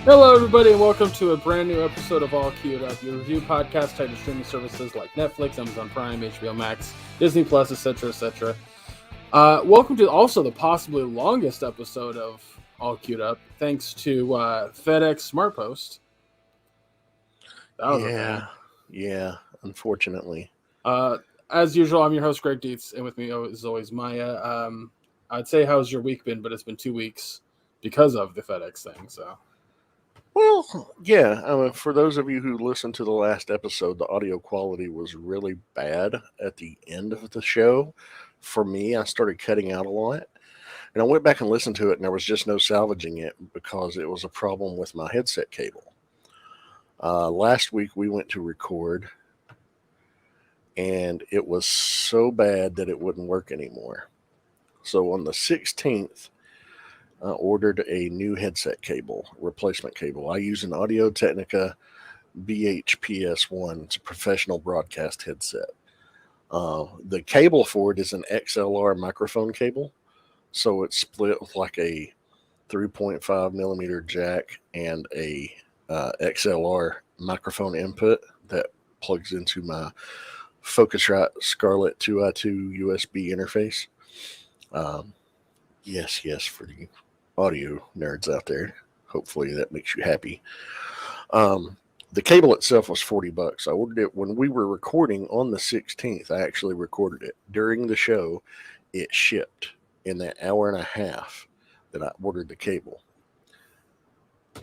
Hello, everybody, and welcome to a brand new episode of All Queued Up, your review podcast tied to streaming services like Netflix, Amazon Prime, HBO Max, Disney Plus, etc., etc. Welcome to also the possibly longest episode of All Queued Up, thanks to FedEx Smart Post. That was a thing. Yeah, unfortunately. As usual, I'm your host, Greg Dietz, and with me is always Maya. I'd say, how's your week been? But it's been 2 weeks because of the FedEx thing, so. Well, yeah, for those of you who listened to the last episode, the audio quality was really bad at the end of the show. For me, I started cutting out a lot. And I went back and listened to it, and there was just no salvaging it because it was a problem with my headset cable. Last week, we went to record, and it was so bad that it wouldn't work anymore. So on the 16th, ordered a new headset cable, replacement cable. I use an Audio Technica BHPS1. It's a professional broadcast headset. The cable for it is an XLR microphone cable, so it's split with like a 3.5 millimeter jack and a XLR microphone input that plugs into my Focusrite Scarlett 2i2 USB interface. Um, yes, for the audio nerds out there. Hopefully that makes you happy. The cable itself was $40. I ordered it when we were recording on the 16th. I actually recorded it during the show. It shipped in that hour and a half that I ordered the cable.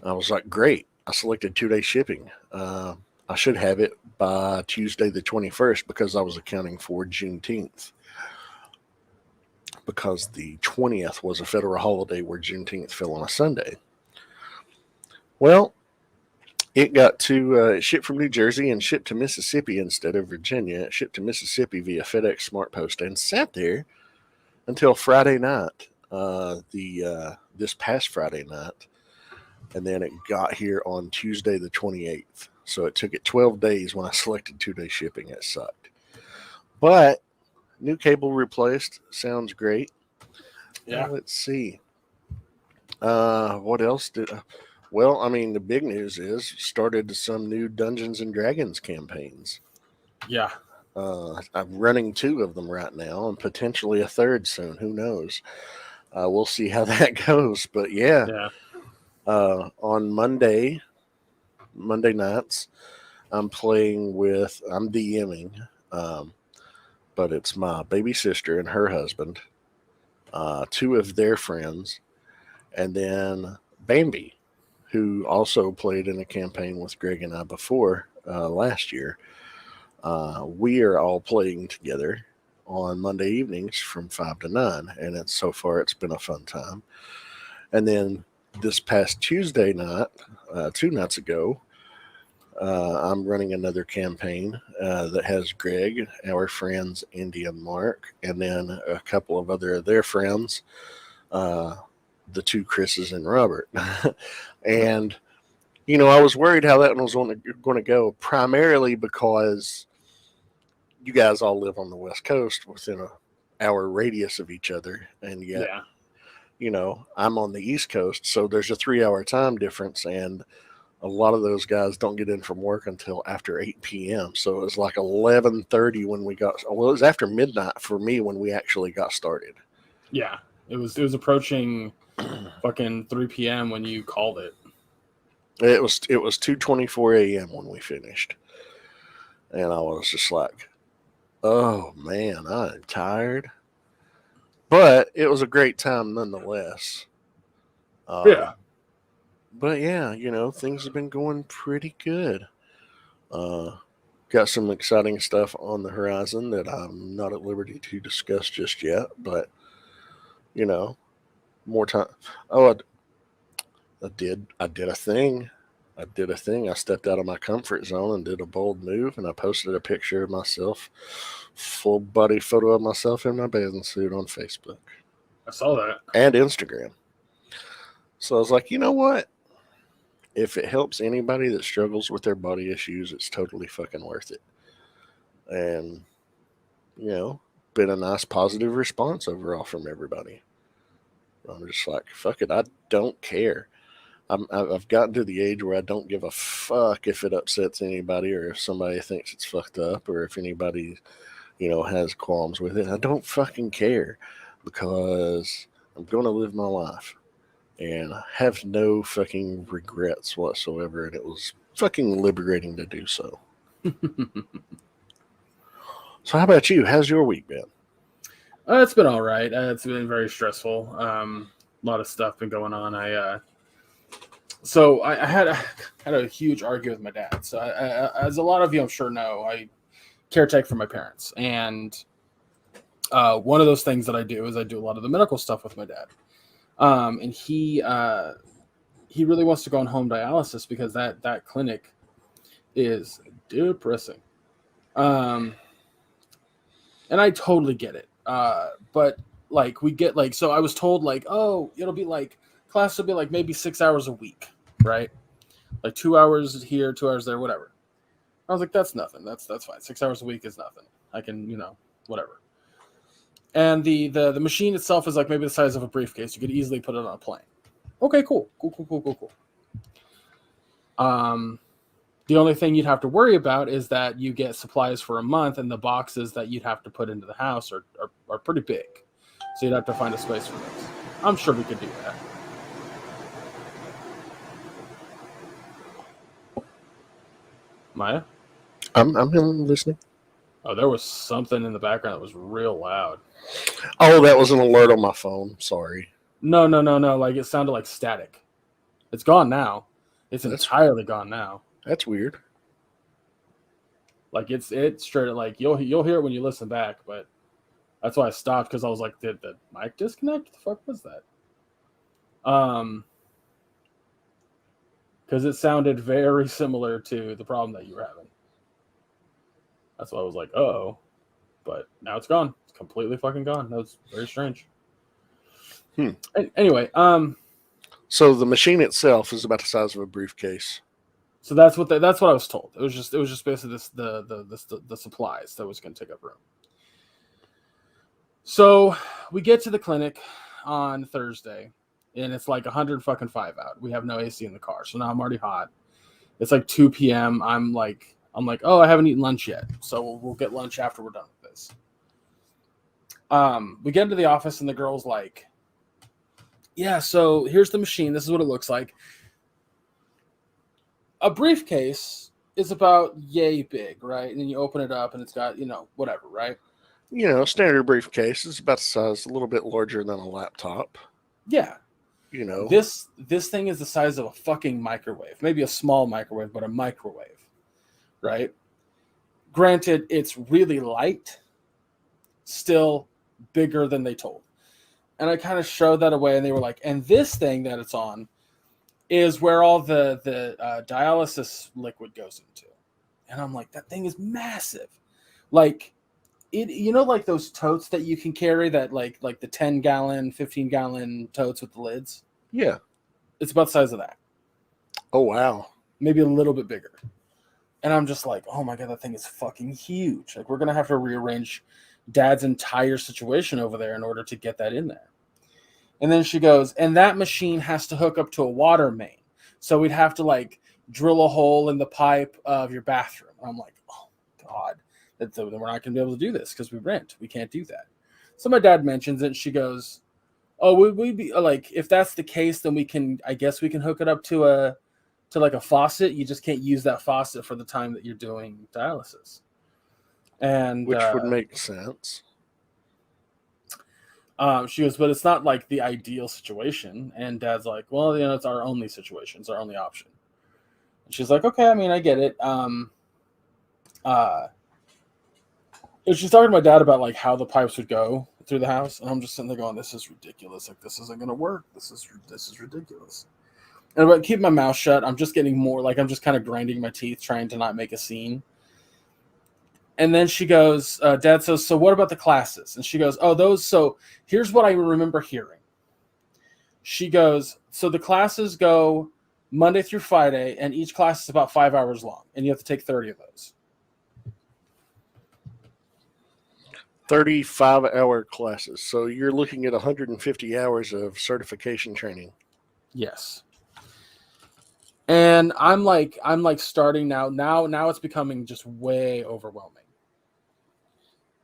I was like, great. I selected 2 day shipping. I should have it by Tuesday the 21st because I was accounting for Juneteenth. Because the 20th was a federal holiday where Juneteenth fell on a Sunday. Well, it got to ship from New Jersey and shipped to Mississippi instead of Virginia. It shipped to Mississippi via FedEx Smart Post and sat there until Friday night, this past Friday night, and then it got here on Tuesday the 28th. So it took it 12 days when I selected 2 day shipping. It sucked. But new cable replaced. Sounds great. Yeah. Let's see. What else did? Well, I mean, the big news is started some new Dungeons and Dragons campaigns. Yeah. I'm running 2 of them right now, and potentially a third soon. Who knows? We'll see how that goes. But yeah, Yeah. on Monday nights, I'm DMing, but it's my baby sister and her husband, 2 of their friends, and then Bambi, who also played in a campaign with Greg and I before last year. We are all playing together on Monday evenings from 5 to 9, and so far it's been a fun time. And then this past Tuesday night, 2 nights ago, I'm running another campaign that has Greg, our friends Indy and Mark, and then a couple of other of their friends, the 2 Chris's and Robert. And I was worried how that one was going to go, primarily because you guys all live on the West Coast within a hour radius of each other, and yet, I'm on the East Coast, so there's a 3 hour time difference, and a lot of those guys don't get in from work until after 8 p.m. So it was like 11:30 when we got. Well, it was after midnight for me when we actually got started. Yeah. It was approaching fucking 3 p.m. when you called it. It was 2:24 a.m. when we finished, and I was just like, "Oh man, I'm tired," but it was a great time nonetheless. Yeah. But yeah, things have been going pretty good. Uh, got some exciting stuff on the horizon that I'm not at liberty to discuss just yet, but more time. Oh, I did a thing. I stepped out of my comfort zone and did a bold move, and I posted a picture of myself, full body photo of myself in my bathing suit on Facebook I saw that. and Instagram. So I was like, you know what? If it helps anybody that struggles with their body issues, it's totally fucking worth it. And, been a nice positive response overall from everybody. I'm just like, fuck it, I don't care. I've gotten to the age where I don't give a fuck if it upsets anybody or if somebody thinks it's fucked up or if anybody, has qualms with it. I don't fucking care because I'm going to live my life and I have no fucking regrets whatsoever. And it was fucking liberating to do so. So, how about you? How's your week been? It's been all right. It's been very stressful. A lot of stuff been going on. I had a huge argument with my dad. So, as a lot of you, I'm sure know, I caretake for my parents, and one of those things that I do is I do a lot of the medical stuff with my dad. And he really wants to go on home dialysis because that clinic is depressing. And I totally get it. But like we get like, so I was told like, oh, it'll be like class will be like maybe 6 hours a week, right? Like 2 hours here, 2 hours there, whatever. I was like, that's nothing. That's fine. 6 hours a week is nothing. I can, whatever. And the machine itself is like maybe the size of a briefcase. You could easily put it on a plane. Okay, cool. The only thing you'd have to worry about is that you get supplies for a month, and the boxes that you'd have to put into the house are pretty big. So you'd have to find a space for those. I'm sure we could do that. Maya? I'm listening. Oh, there was something in the background that was real loud. Oh, that was an alert on my phone. Sorry. No. Like it sounded like static. It's gone now. It's entirely gone now. That's weird. Like it's straight. Like you'll hear it when you listen back, but that's why I stopped because I was like, did the mic disconnect? What the fuck was that? Because it sounded very similar to the problem that you were having. That's why I was like, oh, but now it's gone. It's completely fucking gone. That was very strange. Anyway, so the machine itself is about the size of a briefcase. So that's what I was told. It was just basically the supplies that was going to take up room. So we get to the clinic on Thursday, and it's like 105 out. We have no AC in the car, so now I'm already hot. It's like 2 p.m. I'm like, oh, I haven't eaten lunch yet, so we'll get lunch after we're done with this. We get into the office, and the girl's like, yeah, so here's the machine. This is what it looks like. A briefcase is about yay big, right? And then you open it up, and it's got, whatever, right? Standard briefcase is about the size, a little bit larger than a laptop. Yeah. This thing is the size of a fucking microwave. Maybe a small microwave, but a microwave, right? Granted, it's really light, still bigger than they told. And I kind of showed that away, and they were like, and this thing that it's on is where all the dialysis liquid goes into. And I'm like, that thing is massive. Like, it, like those totes that you can carry that like the 10-gallon, 15-gallon totes with the lids? Yeah. It's about the size of that. Oh, wow. Maybe a little bit bigger. And I'm just like, oh my God, that thing is fucking huge. Like, we're going to have to rearrange Dad's entire situation over there in order to get that in there. And then she goes, and that machine has to hook up to a water main. So we'd have to like drill a hole in the pipe of your bathroom. And I'm like, oh God, then we're not going to be able to do this because we rent. We can't do that. So my dad mentions it, and she goes, oh, we'd be like, if that's the case, then I guess we can hook it up to like a faucet. You just can't use that faucet for the time that you're doing dialysis. And which would make sense. She goes, but it's not like the ideal situation. And Dad's like, well, it's our only situation. It's our only option. And she's like, okay, I mean, I get it. She's talking to my dad about like how the pipes would go through the house. And I'm just sitting there going, this is ridiculous. Like, this isn't going to work. This is ridiculous. And I keep my mouth shut. I'm just getting more like, I'm just kind of grinding my teeth, trying to not make a scene. And then she goes, Dad says, so what about the classes? And she goes, oh, those. So here's what I remember hearing. She goes, so the classes go Monday through Friday, and each class is about 5 hours long, and you have to take 30 of those. 35-hour classes. So you're looking at 150 hours of certification training. Yes. And I'm like starting now. Now it's becoming just way overwhelming.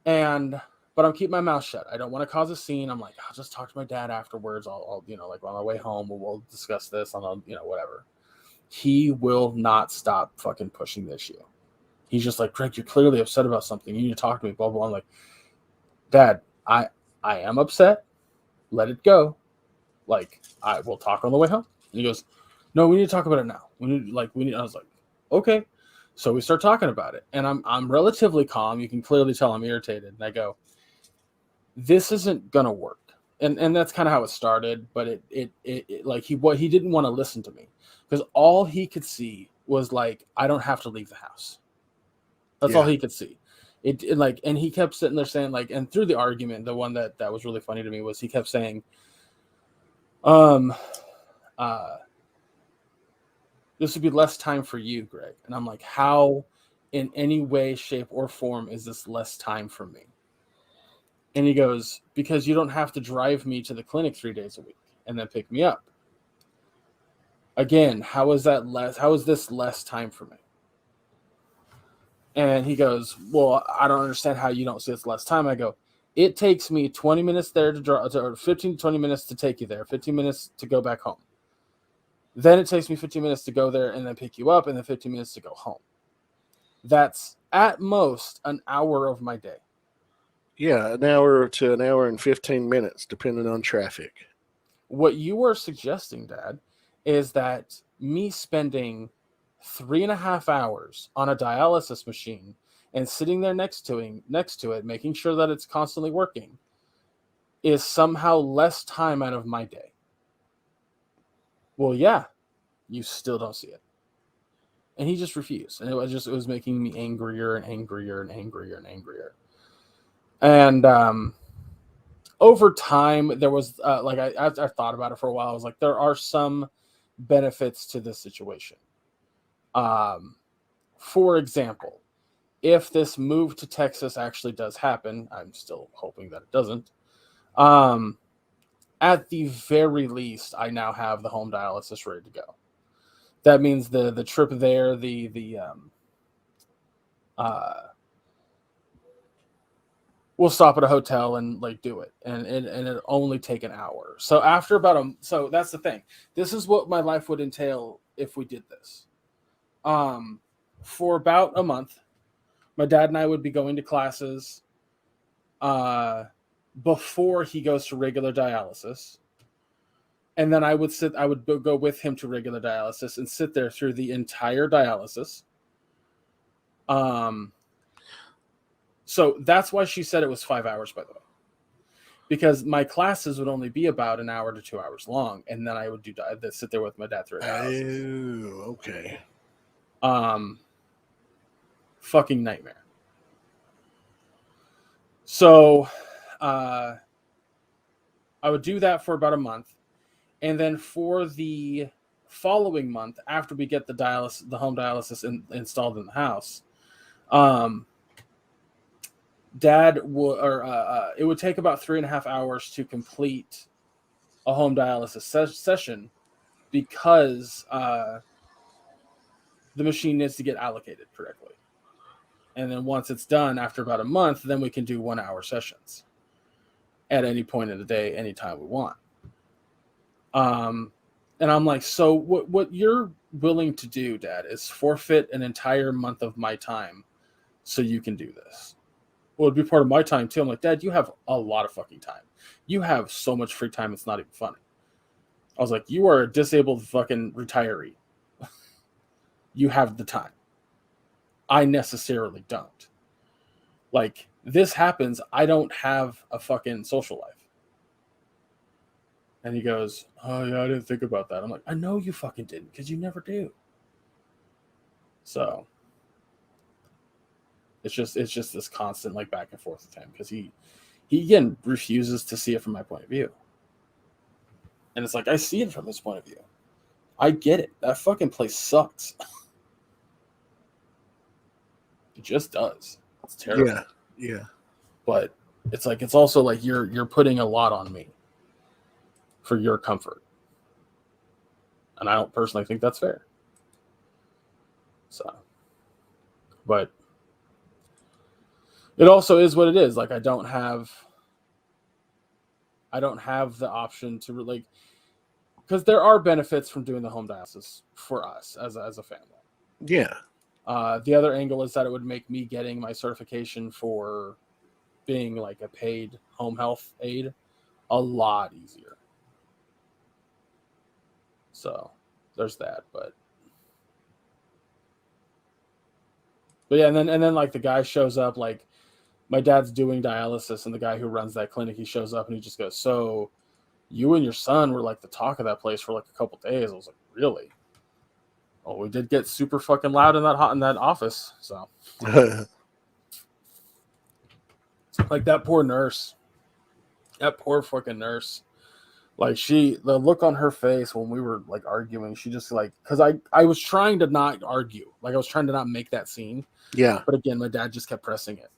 But I'm keeping my mouth shut. I don't want to cause a scene. I'm like, I'll just talk to my dad afterwards. I'll like on my way home, we'll discuss this on whatever. He will not stop fucking pushing the issue. He's just like, Greg, you're clearly upset about something. You need to talk to me, blah, blah, blah. I'm like, Dad, I am upset. Let it go. Like, I will talk on the way home. And he goes, no, we need to talk about it now. I was like, okay. So we start talking about it. And I'm relatively calm. You can clearly tell I'm irritated. And I go, this isn't gonna work. And that's kind of how it started, but it like he didn't want to listen to me because all he could see was like, I don't have to leave the house. That's all he could see. It like, and he kept sitting there saying like, and through the argument, the one that was really funny to me was he kept saying, this would be less time for you, Greg. And I'm like, how in any way, shape, or form is this less time for me? And he goes, because you don't have to drive me to the clinic 3 days a week and then pick me up. Again, how is this less time for me? And he goes, well, I don't understand how you don't see it's less time. I go, it takes me 20 minutes there to drive, or 15 to 20 minutes to take you there, 15 minutes to go back home. Then it takes me 15 minutes to go there and then pick you up, and then 15 minutes to go home. That's at most an hour of my day. Yeah, an hour to an hour and 15 minutes, depending on traffic. What you are suggesting, Dad, is that me spending 3.5 hours on a dialysis machine and sitting there next to it, making sure that it's constantly working, is somehow less time out of my day. Well, yeah, you still don't see it. And he just refused. And it was making me angrier and angrier and angrier and angrier. And over time, there was I thought about it for a while. I was like, there are some benefits to this situation. For example, if this move to Texas actually does happen, I'm still hoping that it doesn't. At the very least, I now have the home dialysis ready to go. That means the trip there, we'll stop at a hotel and like do it, and it only take an hour. So after so that's the thing. This is what my life would entail if we did this. For about a month, my dad and I would be going to classes before he goes to regular dialysis. And then I would go with him to regular dialysis and sit there through the entire dialysis. So that's why she said it was 5 hours, by the way, because my classes would only be about an hour to 2 hours long. And then I would sit there with my dad through dialysis. Oh, okay. Fucking nightmare. So, I would do that for about a month. And then for the following month, after we get the home dialysis installed in the house, Dad it would take about 3.5 hours to complete a home dialysis session because the machine needs to get allocated correctly. And then once it's done, after about a month, then we can do 1 hour sessions at any point of the day, anytime we want. And I'm like, so what you're willing to do, Dad, is forfeit an entire month of my time so you can do this. Well, it'd be part of my time too. I'm like, Dad, you have a lot of fucking time. You have so much free time, it's not even funny. I was like, you are a disabled fucking retiree. You have the time. I necessarily don't. Like, this happens, I don't have a fucking social life. And he goes, oh, yeah, I didn't think about that. I'm like, I know you fucking didn't, because you never do. So it's just this constant like back and forth with him, because he again refuses to see it from my point of view. And it's like, I see it from his point of view. I get it. That fucking place sucks. It just does. It's terrible. Yeah. But it's like, it's also like you're putting a lot on me for your comfort. And I don't personally think that's fair. So, but it also is what it is. Like I don't have the option to like, because there are benefits from doing the home dialysis for us as a family. Yeah. The other angle is that it would make me getting my certification for being like a paid home health aide a lot easier. So there's that, but yeah, and then like the guy shows up, like my dad's doing dialysis, and the guy who runs that clinic, he shows up and he just goes, "So you and your son were like the talk of that place for like a couple days." I was like, "Really?" Oh, we did get super fucking loud in that office. So like that poor nurse, that poor fucking nurse. Like the look on her face when we were like arguing, she just like, because I was trying to not argue, like I was trying to not make that scene. Yeah. But again, my dad just kept pressing it,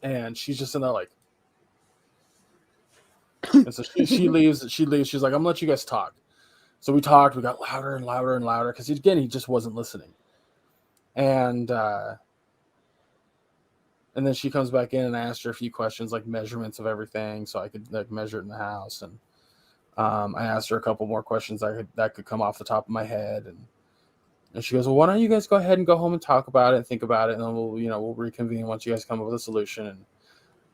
and she's just in there like, and so she leaves. She's like, "I'm gonna let you guys talk." So we talked. We got louder and louder and louder because again, he just wasn't listening. And then she comes back in, and I asked her a few questions like measurements of everything, so I could like measure it in the house. And I asked her a couple more questions that could come off the top of my head, and she goes, "Well, why don't you guys go ahead and go home and talk about it and think about it, and then we'll reconvene once you guys come up with a solution." And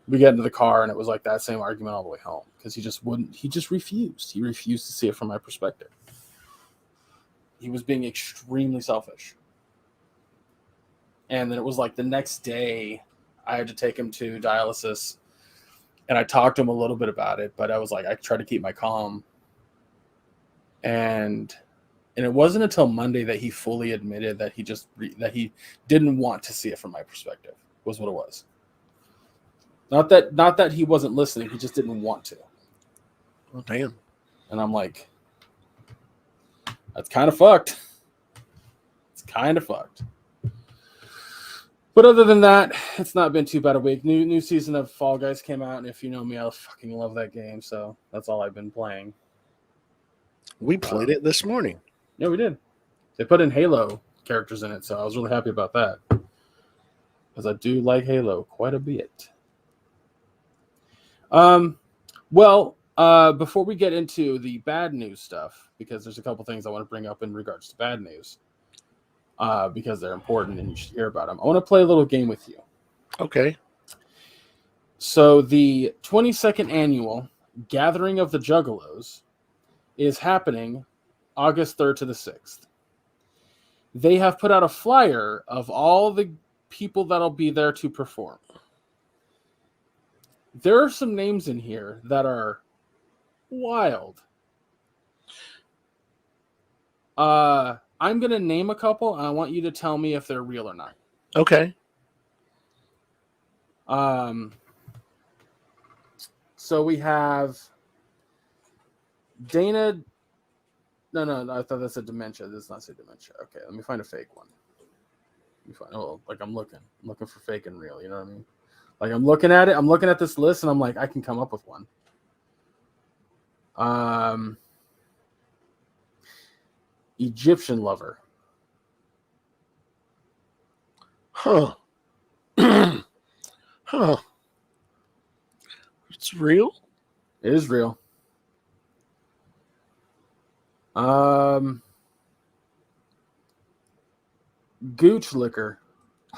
we get into the car, and it was like that same argument all the way home because he just refused. He refused to see it from my perspective. He was being extremely selfish. And then it was like the next day I had to take him to dialysis, and I talked to him a little bit about it, but I was like, I tried to keep my calm. And it wasn't until Monday that he fully admitted that he didn't want to see it from my perspective, was what it was. Not that he wasn't listening, he just didn't want to. Oh, damn. And I'm like, that's kind of fucked. It's kind of fucked. But other than that, it's not been too bad a week. New season of Fall Guys came out, and if you know me, I fucking love that game, so that's all I've been playing. We played it this morning. Yeah, we did. They put in Halo characters in it, so I was really happy about that. Because I do like Halo quite a bit. Before we get into the bad news stuff, because there's a couple things I want to bring up in regards to bad news, because they're important and you should hear about them. I want to play a little game with you. Okay. So the 22nd annual Gathering of the Juggalos is happening August 3rd to the 6th. They have put out a flyer of all the people that'll be there to perform. There are some names in here that are wild. I'm going to name a couple, and I want you to tell me if they're real or not. Okay. So we have Dana. No, I thought that said dementia. This does not say dementia. Okay, let me find a fake one. I'm looking for fake and real. You know what I mean? Like I'm looking at it. I'm looking at this list, and I'm like, I can come up with one. Egyptian lover. Huh. Huh. It's real? It is real. Gooch liquor.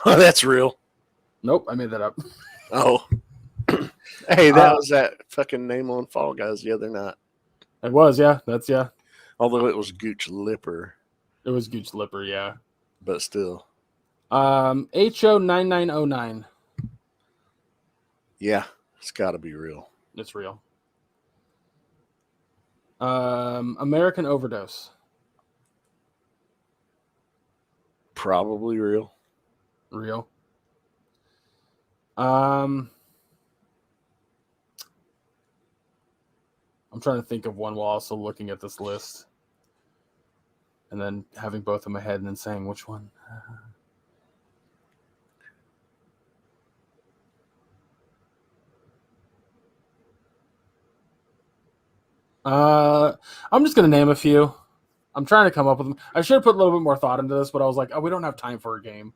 That's real. Nope, I made that up. Oh. Hey, that was that fucking name on Fall Guys the other night. It was, yeah. Although it was Gooch Lipper. It was Gooch Lipper, yeah. But still. HO9909. Yeah, it's got to be real. It's real. American Overdose. Probably real. Real. I'm trying to think of one while also looking at this list. And then having both in my head and then saying which one. I'm just going to name a few. I'm trying to come up with them. I should have put a little bit more thought into this, but I was like, oh, we don't have time for a game.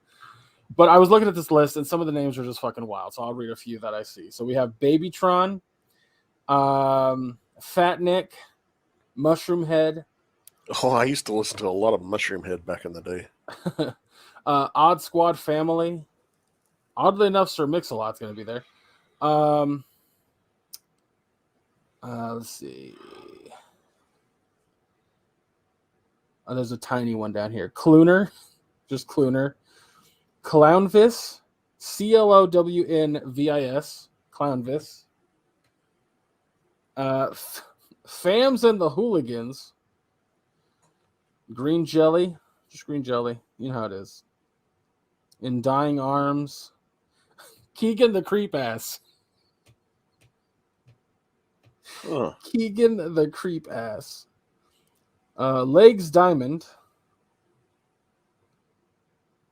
But I was looking at this list, and some of the names are just fucking wild. So I'll read a few that I see. So we have Babytron, Fat Nick, Mushroom Head. Oh, I used to listen to a lot of Mushroom Head back in the day. Odd Squad Family. Oddly enough, Sir Mix-a-Lot's going to be there. Let's see. Oh, there's a tiny one down here. Clooner. Just Clooner. Clownvis. Clownvis. Clownvis. Fams and the Hooligans. Green Jelly. Just Green Jelly. You know how it is. In Dying Arms. Keegan the Creep Ass. Keegan the Creep Ass. Legs Diamond.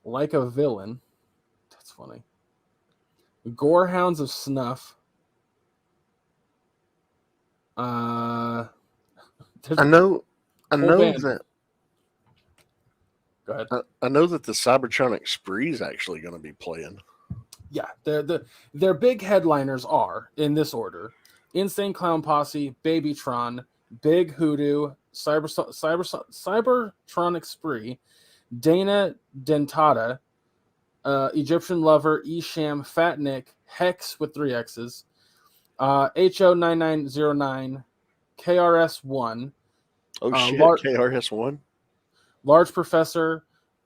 Like a Villain. That's funny. Gorehounds of Snuff. I know that. Go ahead. I know that the Cybertronic Spree is actually going to be playing. Yeah, their big headliners are in this order: Insane Clown Posse, Babytron, Big Hoodoo, Cybertronic Spree, Dana Dentata, Egyptian Lover, Esham, Fat Nick, Hex with 3 X's, HO9909, KRS1. Oh shit, KRS1? Large Professor,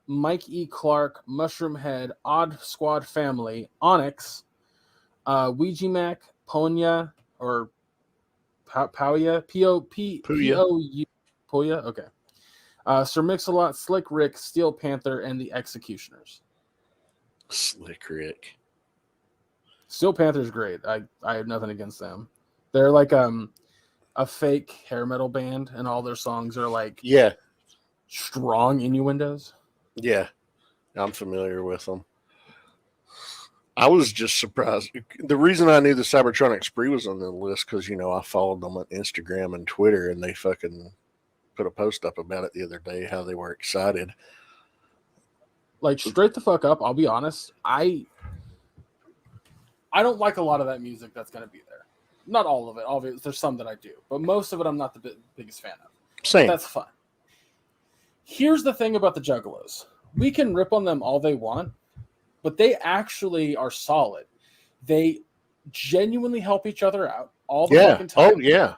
Mike E. Clark, Mushroom Head, Odd Squad Family, Onyx, Ouija Mac, Ponya, or Pouya, P-O-U, Pouya, okay. Sir Mix-a-Lot, Slick Rick, Steel Panther, and the Executioners. Slick Rick. Steel Panther's great. I have nothing against them. They're like a fake hair metal band, and all their songs are like strong innuendos. Yeah, I'm familiar with them. I was just surprised. The reason I knew the Cybertronic Spree was on the list because, I followed them on Instagram and Twitter, and they fucking put a post up about it the other day, how they were excited. Like, straight the fuck up, I'll be honest. I don't like a lot of that music that's going to be there. Not all of it. Obviously, there's some that I do. But most of it I'm not the biggest fan of. Same. But that's fun. Here's the thing about the Juggalos. We can rip on them all they want, but they actually are solid. They genuinely help each other out all the fucking time. Oh, yeah.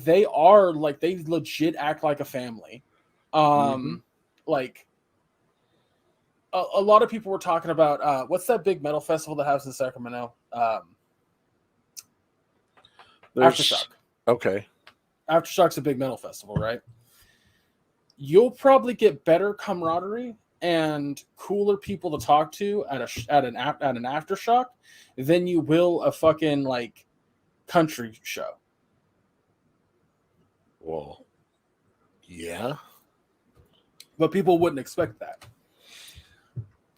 They are, like, they legit act like a family. Like, a lot of people were talking about, what's that big metal festival that happens in Sacramento? Aftershock. Okay. Aftershock's a big metal festival, right? You'll probably get better camaraderie and cooler people to talk to at an Aftershock than you will a fucking like country show. Well, yeah. But people wouldn't expect that.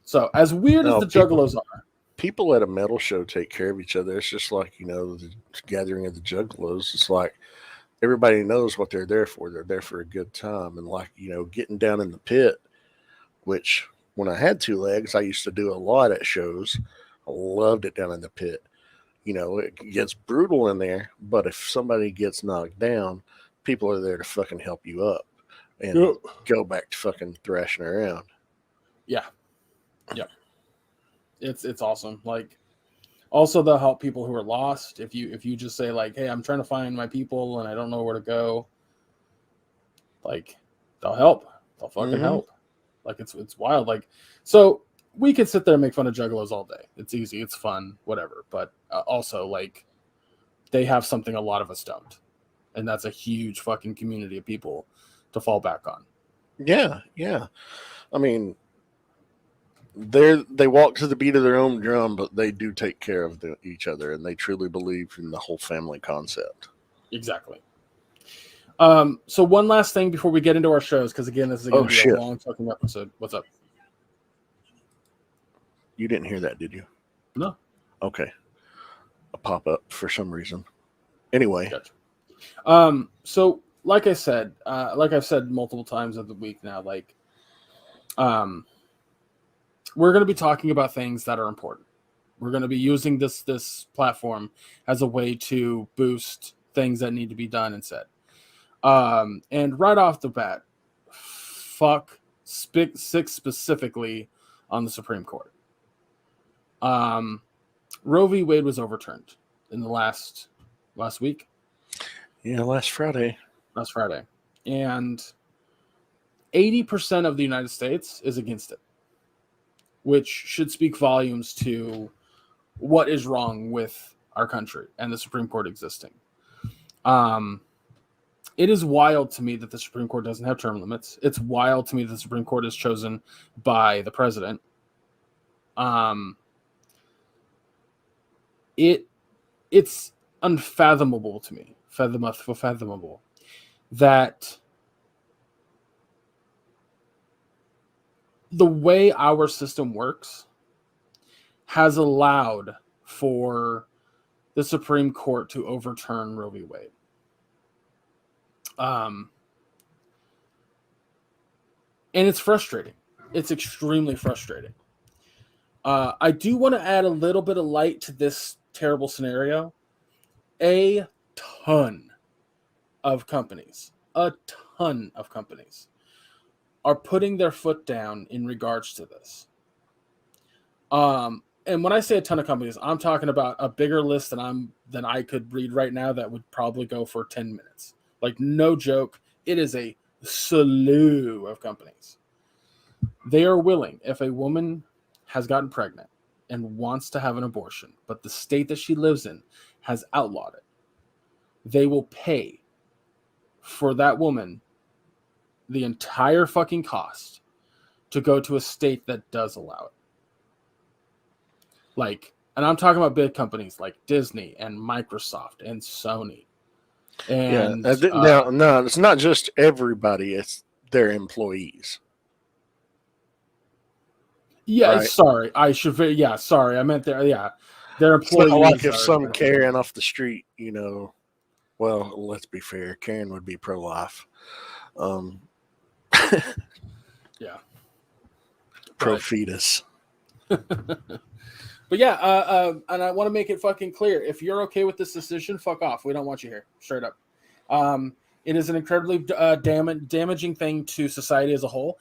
So, as weird as the Juggalos are, people at a metal show take care of each other. It's just like, the gathering of the Juggalos. It's like everybody knows what they're there for. They're there for a good time. And like, getting down in the pit, which when I had 2 legs, I used to do a lot at shows. I loved it down in the pit. It gets brutal in there, but if somebody gets knocked down, people are there to fucking help you up and go back to fucking thrashing around. Yeah. Yep. It's awesome. Like, also they'll help people who are lost. If you just say like, hey, I'm trying to find my people and I don't know where to go, like, they'll help. They'll fucking help. Like, it's wild. Like, so we could sit there and make fun of Juggalos all day. It's easy. It's fun. Whatever. But also, like, they have something a lot of us don't. And that's a huge fucking community of people to fall back on. Yeah, yeah. I mean, they walk to the beat of their own drum, but they do take care of each other, and they truly believe in the whole family concept. Exactly. So one last thing before we get into our shows, because again, this is going to be a long fucking episode. What's up? You didn't hear that, did you? No. Okay. A pop up for some reason. Anyway. Gotcha. So like I said, like I've said multiple times of the week now, like, we're going to be talking about things that are important. We're going to be using this platform as a way to boost things that need to be done and said. And right off the bat, fuck six specifically on the Supreme Court. Roe v. Wade was overturned in the last week. Yeah, last Friday. Last Friday. And 80% of the United States is against it, which should speak volumes to what is wrong with our country and the Supreme Court existing. It is wild to me that the Supreme Court doesn't have term limits. It's wild to me that the Supreme Court is chosen by the president. It's unfathomable to me, fathomable, that the way our system works has allowed for the Supreme Court to overturn Roe v. Wade. And it's frustrating. It's extremely frustrating. I do want to add a little bit of light to this terrible scenario. A ton of companies are putting their foot down in regards to this. And when I say a ton of companies, I'm talking about a bigger list than I could read right now that would probably go for 10 minutes. Like, no joke, it is a slew of companies. They are willing, if a woman has gotten pregnant and wants to have an abortion, but the state that she lives in has outlawed it, they will pay for that woman the entire fucking cost to go to a state that does allow it. Like, and I'm talking about big companies like Disney and Microsoft and Sony. And no, it's not just everybody; it's their employees. Yeah, right? Sorry, sorry, I meant their their employees. It's not like if some Karen off the street, well, let's be fair, Karen would be pro-life. Yeah. Pro-fetus. But yeah, and I want to make it fucking clear. If you're okay with this decision, fuck off. We don't want you here. Straight up. It is an incredibly damaging thing to society as a whole.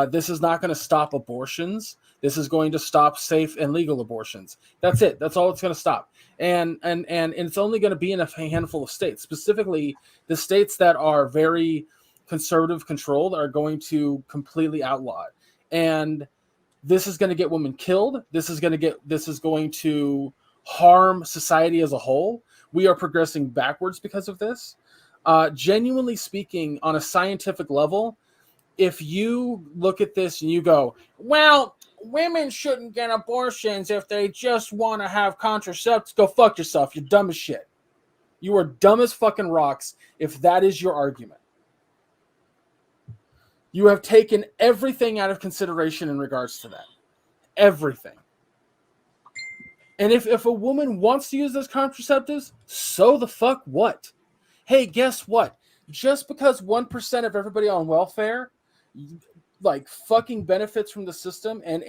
This is not going to stop abortions. This is going to stop safe and legal abortions. That's it. That's all it's going to stop. And it's only going to be in a handful of states. Specifically, the states that are very conservative controlled are going to completely outlaw it. And this is going to get women killed. This is going to harm society as a whole. We are progressing backwards because of this. Genuinely speaking, on a scientific level, if you look at this and you go, well, women shouldn't get abortions if they just want to have contraceptives, go fuck yourself. You're dumb as shit. You are dumb as fucking rocks if that is your argument. You have taken everything out of consideration in regards to that. Everything. And if a woman wants to use those contraceptives, so the fuck what? Hey, guess what? Just because 1% of everybody on welfare like fucking benefits from the system and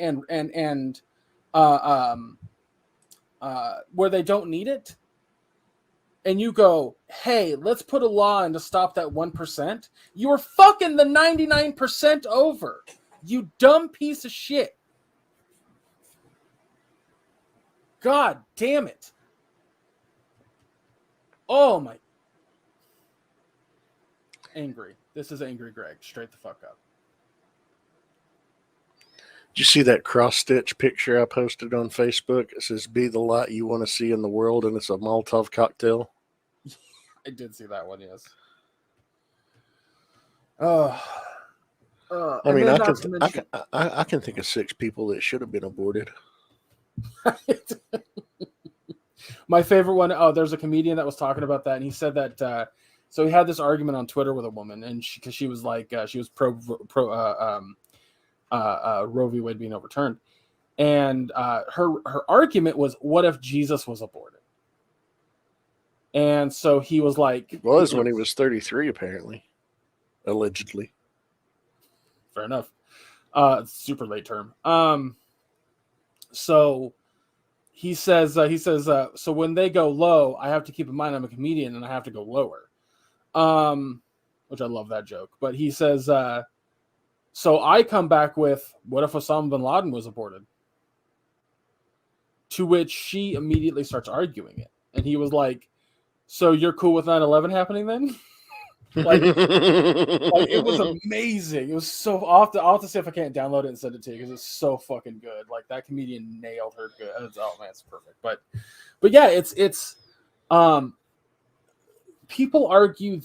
where they don't need it, and you go, hey, let's put a law in to stop that 1%, you are fucking the 99% over. You dumb piece of shit. God damn it. Oh my. Angry. This is Angry Greg. Straight the fuck up. Did you see that cross-stitch picture I posted on Facebook? It says, be the light you want to see in the world, and it's a Molotov cocktail. I did see that one, yes. I mean, I can think of 6 people that should have been aborted. My favorite one, there's a comedian that was talking about that, and he said that, so he had this argument on Twitter with a woman, and because she was like, she was pro Roe v. Wade being overturned. And her argument was, what if Jesus was aborted? And so he was like, It was when he was 33, apparently, allegedly. Fair enough. Super late term. So he says, so when they go low, I have to keep in mind I'm a comedian and I have to go lower. Which I love that joke. But he says, so I come back with, what if Osama bin Laden was aborted? To which she immediately starts arguing it. And he was like, so you're cool with 9/11 happening then? like it was amazing. It was so I'll have to see if I can't download it and send it to you because it's so fucking good. Like that comedian nailed her good. Oh man, it's perfect. But yeah, it's people argue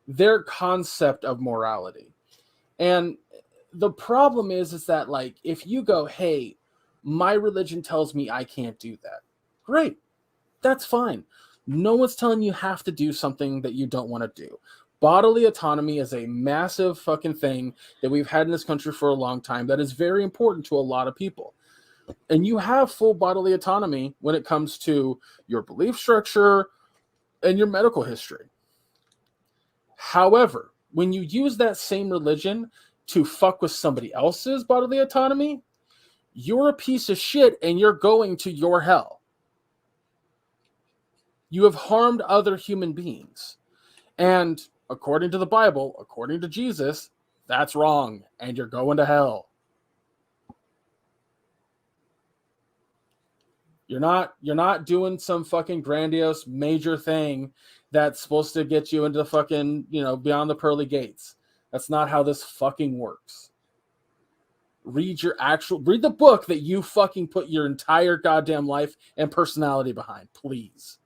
their concept of morality. And the problem is that like if you go, hey, my religion tells me I can't do that. Great. That's fine. No one's telling you have to do something that you don't want to do. Bodily autonomy is a massive fucking thing that we've had in this country for a long time that is very important to a lot of people. And you have full bodily autonomy when it comes to your belief structure and your medical history. However, when you use that same religion to fuck with somebody else's bodily autonomy, you're a piece of shit and you're going to your hell. You have harmed other human beings. And according to the Bible, according to Jesus, that's wrong and you're going to hell. You're not doing some fucking grandiose major thing that's supposed to get you into the fucking, beyond the pearly gates. That's not how this fucking works. Read the book that you fucking put your entire goddamn life and personality behind, please.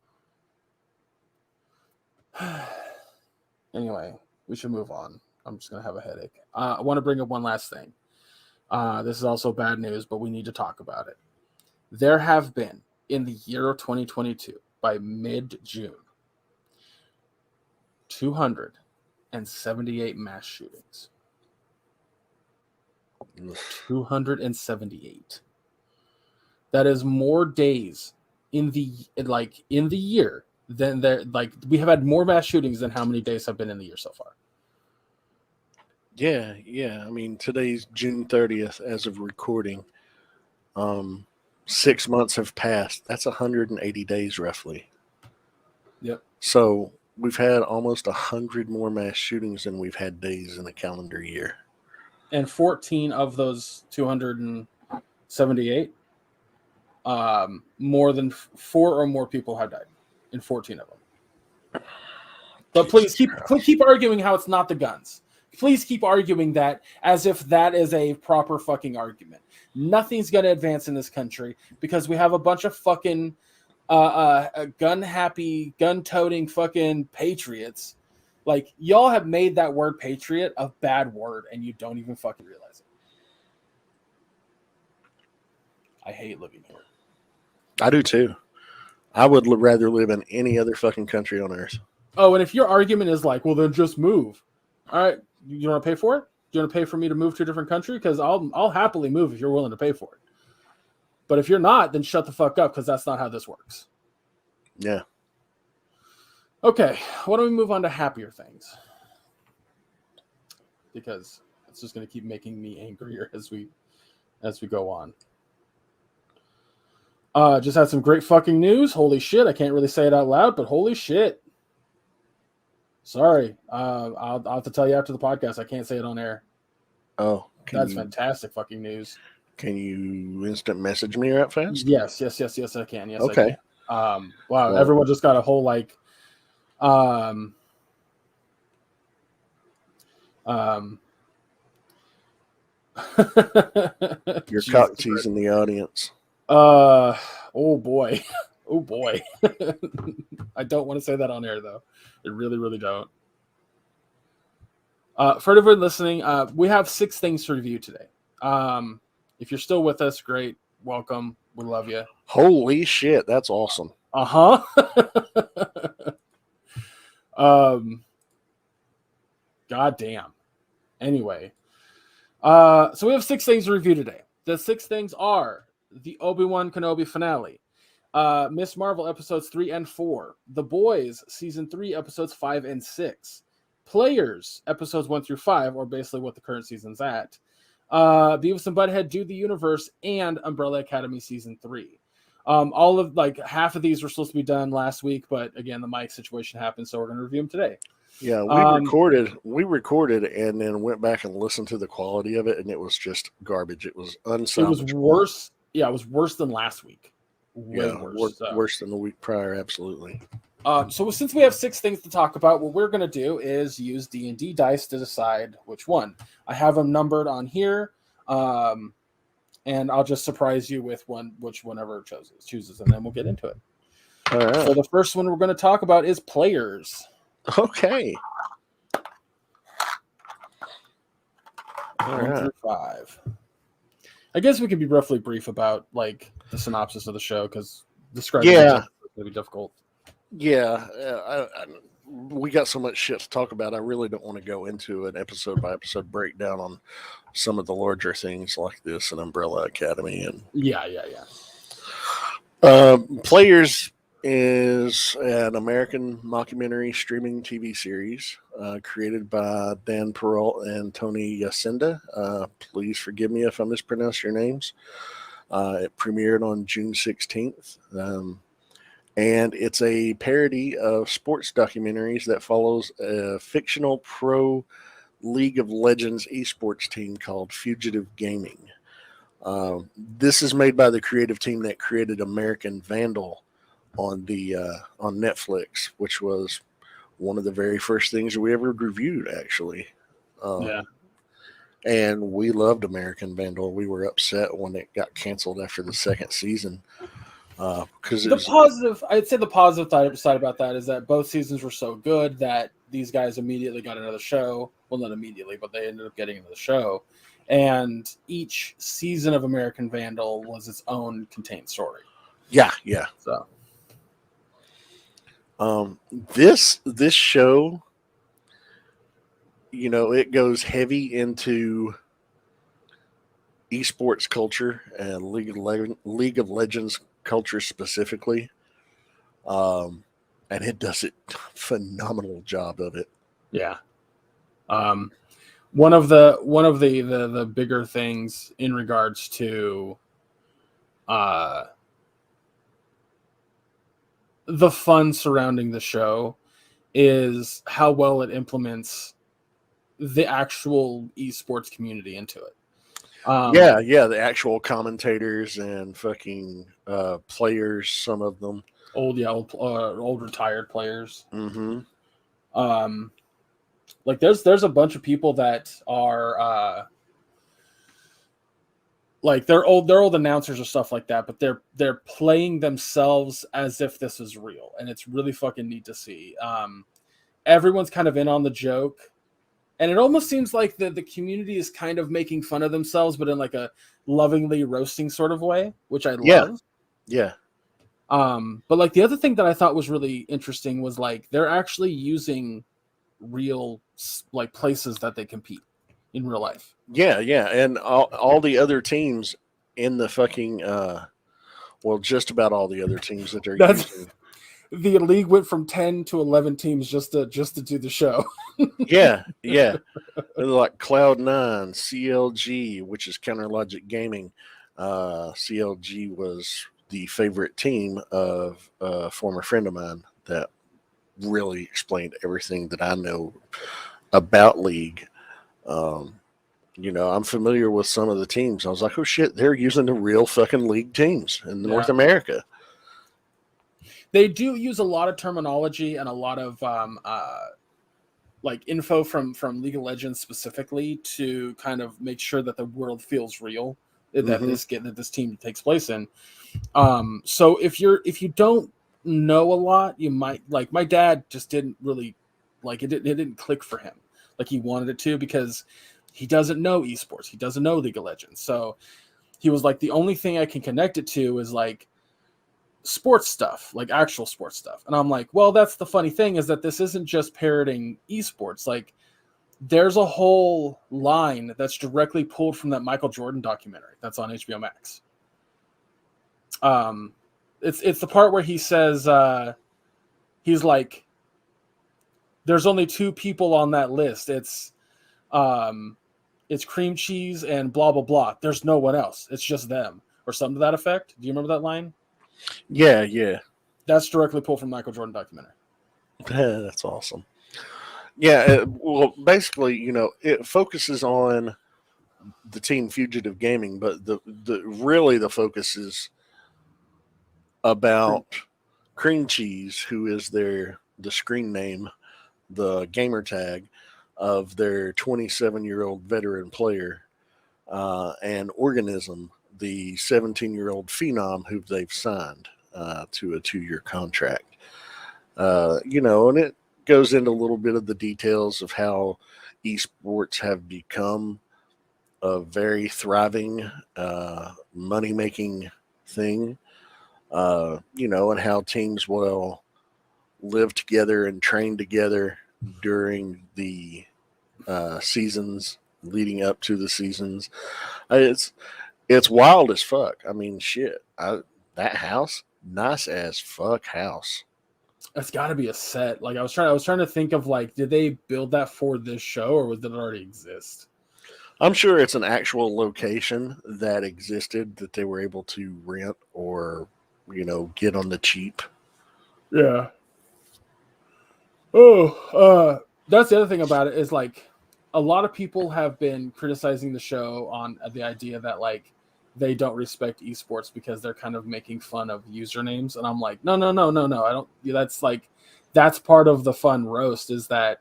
Anyway, we should move on. I'm just going to have a headache. I want to bring up one last thing. This is also bad news, but we need to talk about it. There have been, in the year of 2022, by mid-June, 278 mass shootings. 278. That is more days in the year than there. Like we have had more mass shootings than how many days have been in the year so far. Yeah. I mean, today's June 30th as of recording. 6 months have passed. That's 180 days roughly. Yep. So we've had almost 100 more mass shootings than we've had days in a calendar year. And 14 of those 278, more than 4 or more people have died in 14 of them. But please keep arguing how it's not the guns. Please keep arguing that as if that is a proper fucking argument. Nothing's going to advance in this country because we have a bunch of fucking gun-happy, gun-toting fucking patriots. Like, y'all have made that word patriot a bad word, and you don't even fucking realize it. I hate living here. I do too. I would rather live in any other fucking country on earth. Oh, and if your argument is like, well, then just move. All right, you want to pay for it? Do you want to pay for me to move to a different country? Because I'll happily move if you're willing to pay for it. But if you're not, then shut the fuck up because that's not how this works. Yeah. Okay, why don't we move on to happier things? Because it's just going to keep making me angrier as we go on. Just had some great fucking news. Holy shit, I can't really say it out loud, but holy shit. Sorry, I'll have to tell you after the podcast. I can't say it on air. Oh, that's fantastic fucking news. Can you instant message me right fast? Yes, I can. Yes, okay. I can. Wow, well, everyone just got a whole like, your cock tease in the audience. Oh boy. Oh boy. I don't want to say that on air though. I really, really don't. For everyone listening, we have 6 things to review today. If you're still with us, great. Welcome. We love you. Holy shit, that's awesome. Uh-huh. God damn. Anyway. So we have 6 things to review today. The 6 things are the Obi-Wan Kenobi finale, Miss Marvel episodes 3 and 4. The Boys season 3 episodes 5 and 6. Players episodes 1 through 5, or basically what the current season's at. Beavis and Butthead Do the Universe, and Umbrella Academy season 3. All of like half of these were supposed to be done last week, but again, the mic situation happened, so we're going to review them today. Yeah, we recorded and then went back and listened to the quality of it, and it was just garbage. It was unsalvageable. It was worse. Yeah, it was worse than last week. Way worse. Worse than the week prior, absolutely. So since we have 6 things to talk about, what we're going to do is use D&D dice to decide which one. I have them numbered on here, and I'll just surprise you with whenever chooses, and then we'll get into it. All right. So the first one we're going to talk about is players. Okay. All 1 right. through 5. I guess we could be roughly brief about like the synopsis of the show because describing it is going to be difficult. Yeah, we got so much shit to talk about. I really don't want to go into an episode by episode breakdown on some of the larger things like this and Umbrella Academy and Yeah. Players is an American mockumentary streaming TV series created by Dan Perrault and Tony Yacinda. Please forgive me if I mispronounce your names. It premiered on June 16th. And it's a parody of sports documentaries that follows a fictional pro League of Legends esports team called Fugitive Gaming. This is made by the creative team that created American Vandal on Netflix, which was one of the very first things we ever reviewed, actually. And we loved American Vandal. We were upset when it got canceled after the second season. Because I'd say the positive side about that is that both seasons were so good that these guys immediately got another show. Well, not immediately, but they ended up getting another show. And each season of American Vandal was its own contained story. Yeah. So, this show, it goes heavy into esports culture and League of Legends culture specifically, and it does a phenomenal job of it. Yeah. One of the bigger things in regards to the fun surrounding the show is how well it implements the actual esports community into it. The actual commentators and fucking players, some of them old retired players. Mm-hmm. Like there's a bunch of people that are like they're old announcers or stuff like that, but they're playing themselves as if this is real, and it's really fucking neat to see. Everyone's kind of in on the joke. And it almost seems like the community is kind of making fun of themselves, but in like a lovingly roasting sort of way, which I love. Yeah. But like the other thing that I thought was really interesting was like they're actually using real like places that they compete in real life. Yeah. And all the other teams in the fucking just about all the other teams that they're using. The league went from 10 to 11 teams just to do the show. Yeah. They're like Cloud9, CLG, which is Counter Logic Gaming. CLG was the favorite team of a former friend of mine that really explained everything that I know about League. I'm familiar with some of the teams. I was like, oh shit, they're using the real fucking League teams in North America. They do use a lot of terminology and a lot of like info from League of Legends specifically to kind of make sure that the world feels real that this team takes place in. So if you don't know a lot, you might like my dad just didn't really like it. It didn't click for him like he wanted it to because he doesn't know esports. He doesn't know League of Legends. So he was like, the only thing I can connect it to is like sports stuff, like actual sports stuff. And I'm like, well, that's the funny thing is that this isn't just parroting esports. Like there's a whole line that's directly pulled from that Michael Jordan documentary that's on HBO Max. It's the part where he says he's like, there's only two people on that list. It's cream cheese and blah blah blah. There's no one else. It's just them, or something to that effect. Do you remember that line? Yeah. That's directly pulled from Michael Jordan documentary. That's awesome. Yeah, well, basically, it focuses on the team Fugitive Gaming, but the focus is about Cream Cheese, who is the screen name, the gamer tag of their 27-year-old veteran player, and Organism, the 17-year-old phenom who they've signed to a 2-year contract. And it goes into a little bit of the details of how esports have become a very thriving, money-making thing, and how teams will live together and train together during the seasons leading up to the seasons. It's wild as fuck. I mean, shit. That house, nice as fuck house. It's got to be a set. Like I was trying to think of like, did they build that for this show or did it already exist? I'm sure it's an actual location that existed that they were able to rent or, get on the cheap. Yeah. Oh, that's the other thing about it is like a lot of people have been criticizing the show on the idea that like they don't respect esports because they're kind of making fun of usernames, and I'm like, no. I don't. That's part of the fun roast is that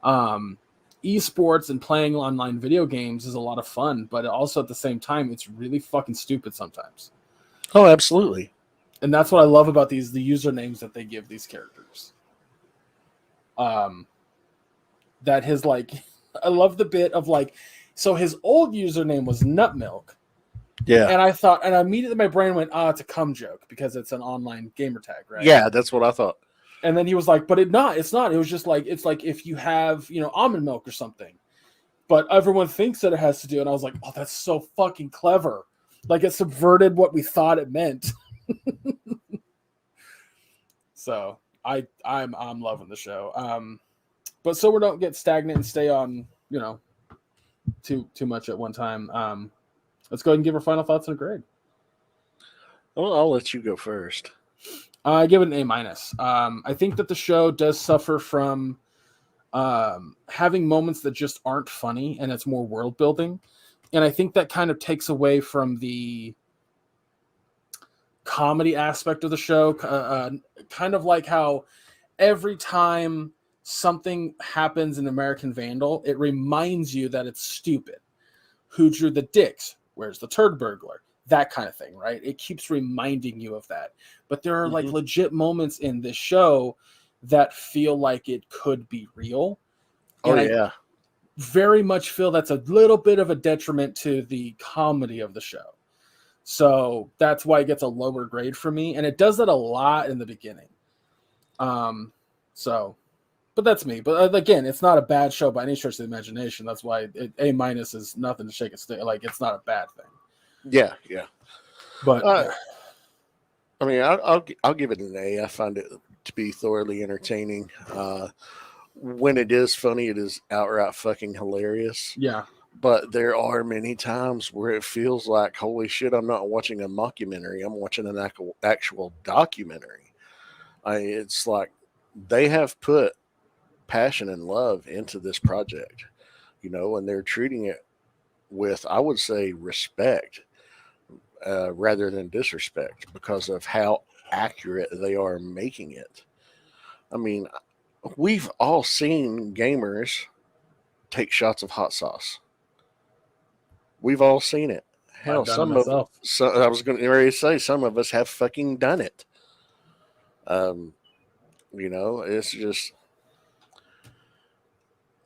esports and playing online video games is a lot of fun, but also at the same time, it's really fucking stupid sometimes. Oh, absolutely. And that's what I love about the usernames that they give these characters. That his like, I love the bit of like, so his old username was Nutmilk. Yeah. And I thought, and immediately my brain went, it's a cum joke because it's an online gamer tag, right? Yeah, that's what I thought. And then he was like, but it's not. It was just like, it's like if you have, almond milk or something. But everyone thinks that it has to do. And I was like, oh, that's so fucking clever. Like it subverted what we thought it meant. So I'm loving the show. But so we don't get stagnant and stay on, too much at one time. Let's go ahead and give our final thoughts and a grade. Well, I'll let you go first. I give it an A-. I think that the show does suffer from having moments that just aren't funny, and it's more world building. And I think that kind of takes away from the comedy aspect of the show. Kind of like how every time something happens in American Vandal, it reminds you that it's stupid. Who drew the dicks? Where's the turd burglar? That kind of thing, right? It keeps reminding you of that. But there are like legit moments in this show that feel like it could be real. And I very much feel that's a little bit of a detriment to the comedy of the show. So that's why it gets a lower grade for me. And it does that a lot in the beginning. But that's me. But again, it's not a bad show by any stretch of the imagination. That's why A- is nothing to shake a stick. Like it's not a bad thing. Yeah. But I mean, I'll give it an A. I find it to be thoroughly entertaining. When it is funny, it is outright fucking hilarious. Yeah. But there are many times where it feels like, holy shit, I'm not watching a mockumentary. I'm watching an actual documentary. It's like they have put passion and love into this project, and they're treating it with, I would say, respect rather than disrespect because of how accurate they are making it. I mean, we've all seen gamers take shots of hot sauce. We've all seen it. Hell, I've done it myself. I was going to say some of us have fucking done it. It's just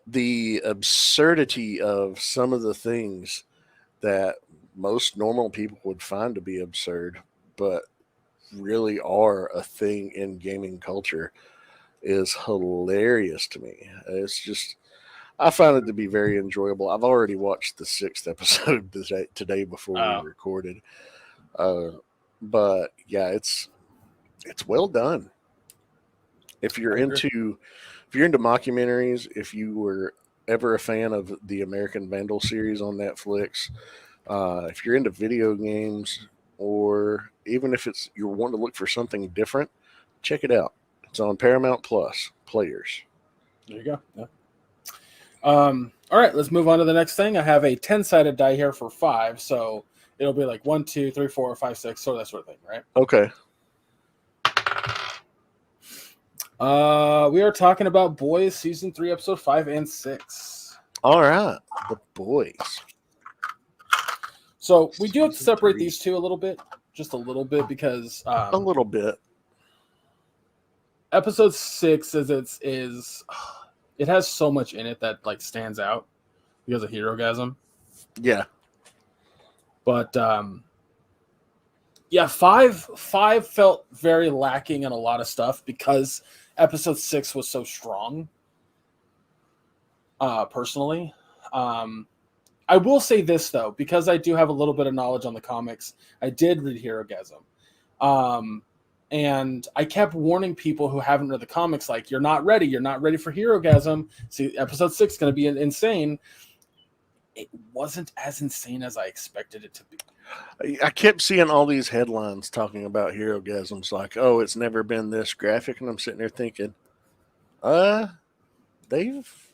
the absurdity of some of the things that most normal people would find to be absurd, but really are a thing in gaming culture is hilarious to me. It's just, I found it to be very enjoyable. I've already watched the 6th episode today before we recorded. But yeah, It's well done. If you're I agree. into mockumentaries, if you were ever a fan of the American Vandal series on Netflix, if you're into video games, or even if it's you're wanting to look for something different, check it out. It's on Paramount Plus Players. There you go. Yeah. All right, let's move on to the next thing. I have a 10-sided die here for 5, so it'll be like 1, 2, 3, 4, 5, 6, sort of that sort of thing, right? Okay. We are talking about Boys season 3, episode 5 and 6. All right. The Boys. So we do have to Season separate 3. these two a little bit, just a little bit, because A little bit. episode 6 it has so much in it that like stands out because of Herogasm. Yeah. But yeah, five felt very lacking in a lot of stuff because episode 6 was so strong. Personally, I will say this though, because I do have a little bit of knowledge on the comics. I did read Herogasm, and I kept warning people who haven't read the comics, like, you're not ready for Herogasm. See, episode 6 is going to be insane. It wasn't as insane as I expected it to be. I kept seeing all these headlines talking about Herogasms, like, oh, it's never been this graphic, and I'm sitting there thinking, they've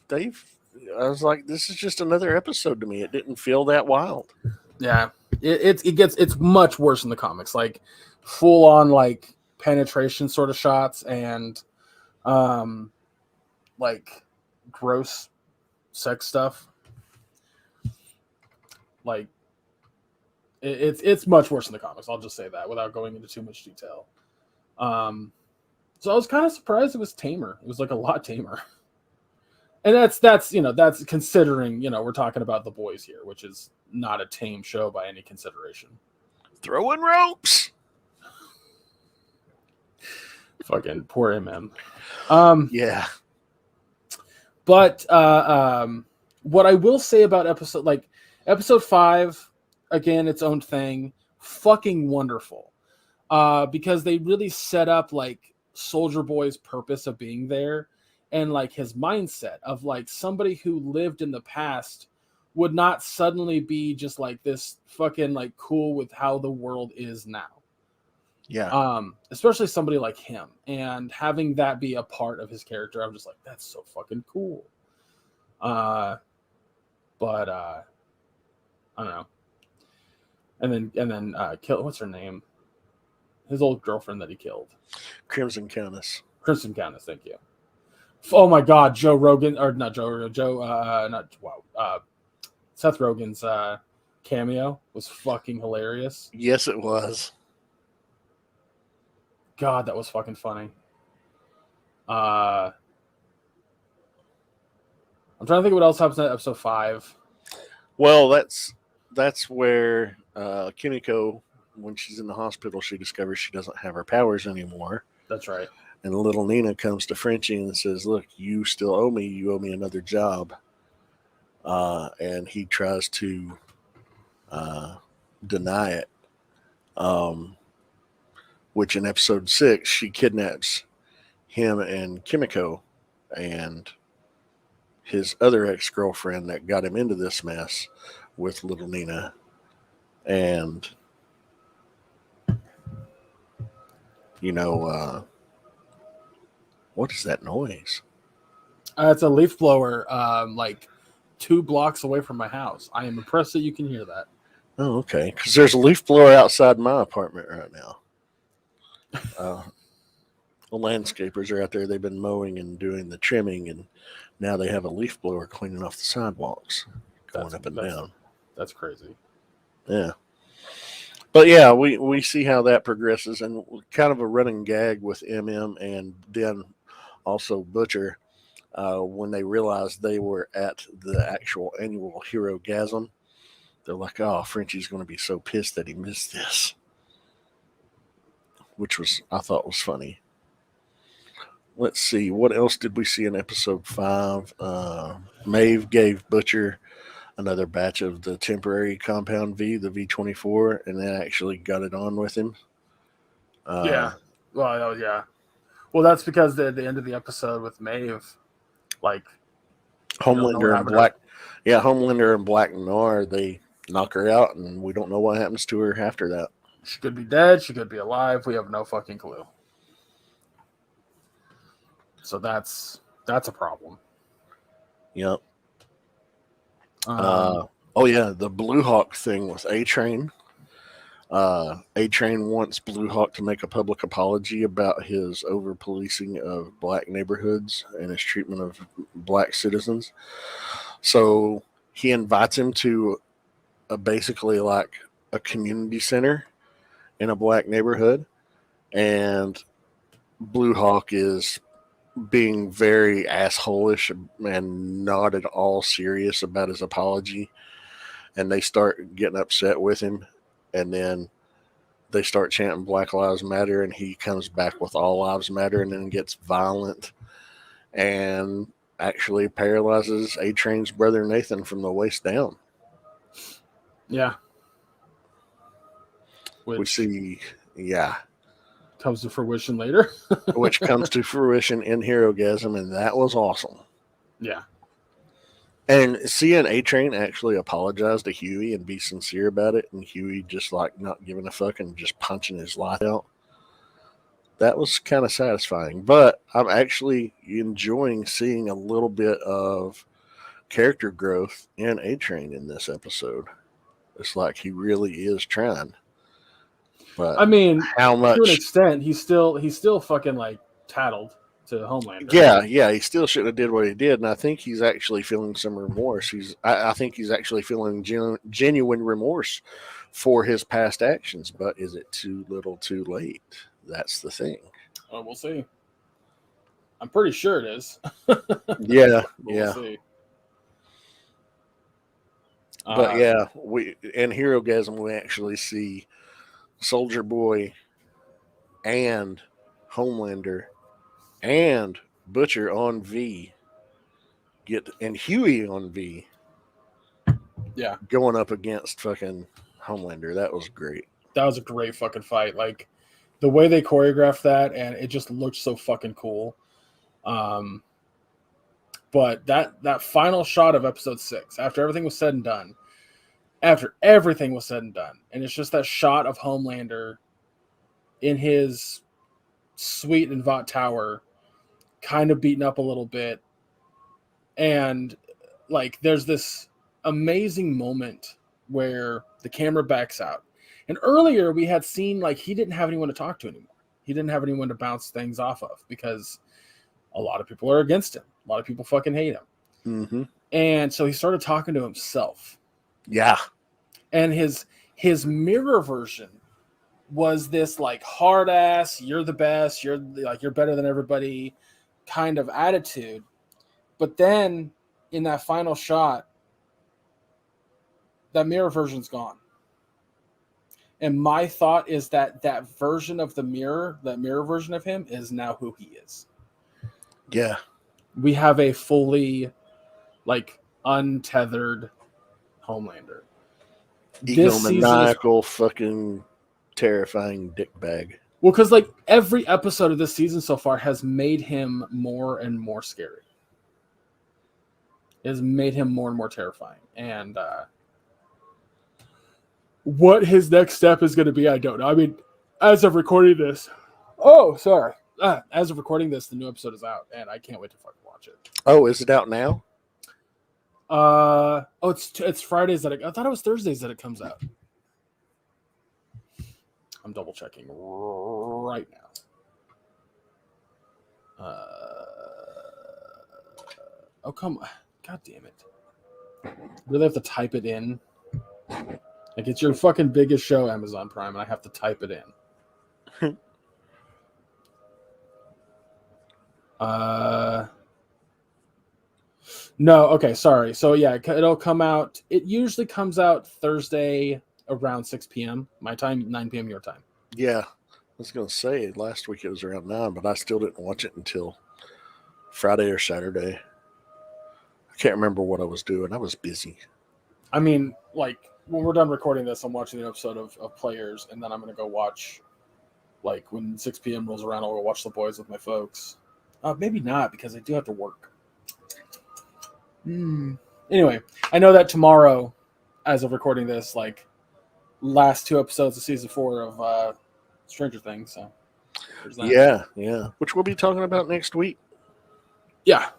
I was like, this is just another episode to me. It didn't feel that wild. Yeah, it's much worse in the comics, like full on like penetration sort of shots and like gross sex stuff. Like it's much worse in the comics. I'll just say that without going into too much detail. So I was kind of surprised it was tamer. It was like a lot tamer. And that's considering, we're talking about The Boys here, which is not a tame show by any consideration. Throwing ropes. Fucking poor MM. Yeah. But what I will say about episode 5, again, its own thing, fucking wonderful. Because they really set up like Soldier Boy's purpose of being there. And like his mindset of like somebody who lived in the past would not suddenly be just like this fucking like cool with how the world is now. Yeah. Especially somebody like him, and having that be a part of his character, I'm just like, that's so fucking cool. But I don't know. And then kill, what's her name? His old girlfriend that he killed. Crimson Countess. Thank you. Oh my God, Seth Rogen's cameo was fucking hilarious. Yes, it was. God, that was fucking funny. I'm trying to think of what else happens in episode 5. Well, that's where Kimiko, when she's in the hospital, she discovers she doesn't have her powers anymore. That's right. And little Nina comes to Frenchie and says, look, you still owe me. You owe me another job. And he tries to deny it. Which in episode 6, she kidnaps him and Kimiko and his other ex-girlfriend that got him into this mess with little Nina. And, what is that noise? It's a leaf blower, like 2 blocks away from my house. I am impressed that you can hear that. Oh, okay. Because there's a leaf blower outside my apartment right now. The landscapers are out there. They've been mowing and doing the trimming, and now they have a leaf blower cleaning off the sidewalks, going up and down. That's crazy. Yeah. But yeah, we see how that progresses, and kind of a running gag with MM and then also Butcher when they realized they were at the actual annual Herogasm. They're like, oh, Frenchie's going to be so pissed that he missed this. Which I thought was funny. Let's see, what else did we see in episode 5? Maeve gave Butcher another batch of the temporary Compound V, the V24, and then actually got it on with him. Yeah. Well, oh, yeah. Well, that's because the end of the episode with Maeve, like, Homelander and Black, yeah, Homelander and Black Noir, they knock her out, and we don't know what happens to her after that. She could be dead. She could be alive. We have no fucking clue. So that's a problem. Yep. Oh yeah, the Blue Hawk thing with A-Train. A-Train wants Blue Hawk to make a public apology about his over-policing of black neighborhoods and his treatment of black citizens. So he invites him to basically like a community center in a black neighborhood, and Blue Hawk is being very assholish and not at all serious about his apology, and they start getting upset with him, and then they start chanting Black Lives Matter, and he comes back with All Lives Matter, and then gets violent and actually paralyzes A-Train's brother Nathan from the waist down. Yeah. We see, yeah. Comes to fruition later. Which comes to fruition in Herogasm, and that was awesome. Yeah. And seeing A-Train actually apologize to Huey and be sincere about it, and Huey just like not giving a fuck and just punching his life out, that was kind of satisfying. But I'm actually enjoying seeing a little bit of character growth in A-Train in this episode. It's like he really is trying. But I mean, how much? To an extent, he's still fucking like tattled to Homelander. Yeah, he still shouldn't have did what he did, and I think he's actually feeling some remorse. I think he's actually feeling genuine remorse for his past actions. But is it too little, too late? That's the thing. Oh, we'll see. I'm pretty sure it is. Yeah. We'll see. But yeah, we in Herogasm we actually see Soldier Boy and Homelander and Butcher on V and Huey on V. Yeah. Going up against fucking Homelander. That was great. That was a great fucking fight. Like the way they choreographed that, and it just looked so fucking cool. But that final shot of episode 6, after everything was said and done, and it's just that shot of Homelander in his suite in Vought Tower, kind of beaten up a little bit, and like there's this amazing moment where the camera backs out. And earlier we had seen like he didn't have anyone to talk to anymore. He didn't have anyone to bounce things off of because a lot of people are against him. A lot of people fucking hate him. Mm-hmm. And so he started talking to himself. Yeah. And his mirror version was this like hard ass, you're the best, you're better than everybody kind of attitude. But then in that final shot, that mirror version's gone. And my thought is that version of the mirror, that mirror version of him is now who he is. Yeah. We have a fully like untethered Homelander. Egomaniacal, fucking terrifying dickbag. Well, because like every episode of this season so far has made him more and more scary. It has made him more and more terrifying. And what his next step is going to be, I don't know. I mean, as of recording this, as of recording this, the new episode is out, and I can't wait to fucking watch it. Oh, is it out now? It's Fridays I thought it was Thursdays that it comes out. I'm double checking right now. Oh come on, god damn it! Really have to type it in. Like it's your fucking biggest show, Amazon Prime, and I have to type it in. No, okay, sorry. So yeah, it'll come out. It usually comes out Thursday around 6 p.m. my time, 9 p.m. your time. Yeah, I was gonna say last week it was around 9, but I still didn't watch it until Friday or Saturday. I can't remember what I was doing. I was busy. I mean, like when we're done recording this, I'm watching an episode of Players, and then I'm gonna go watch Like when 6 p.m. rolls around, I'll go watch The Boys with my folks. Maybe not, because I do have to work. Anyway, I know that tomorrow, as of recording this, like last 2 episodes of season 4 of Stranger Things. So there's that. Yeah. Which we'll be talking about next week. Yeah.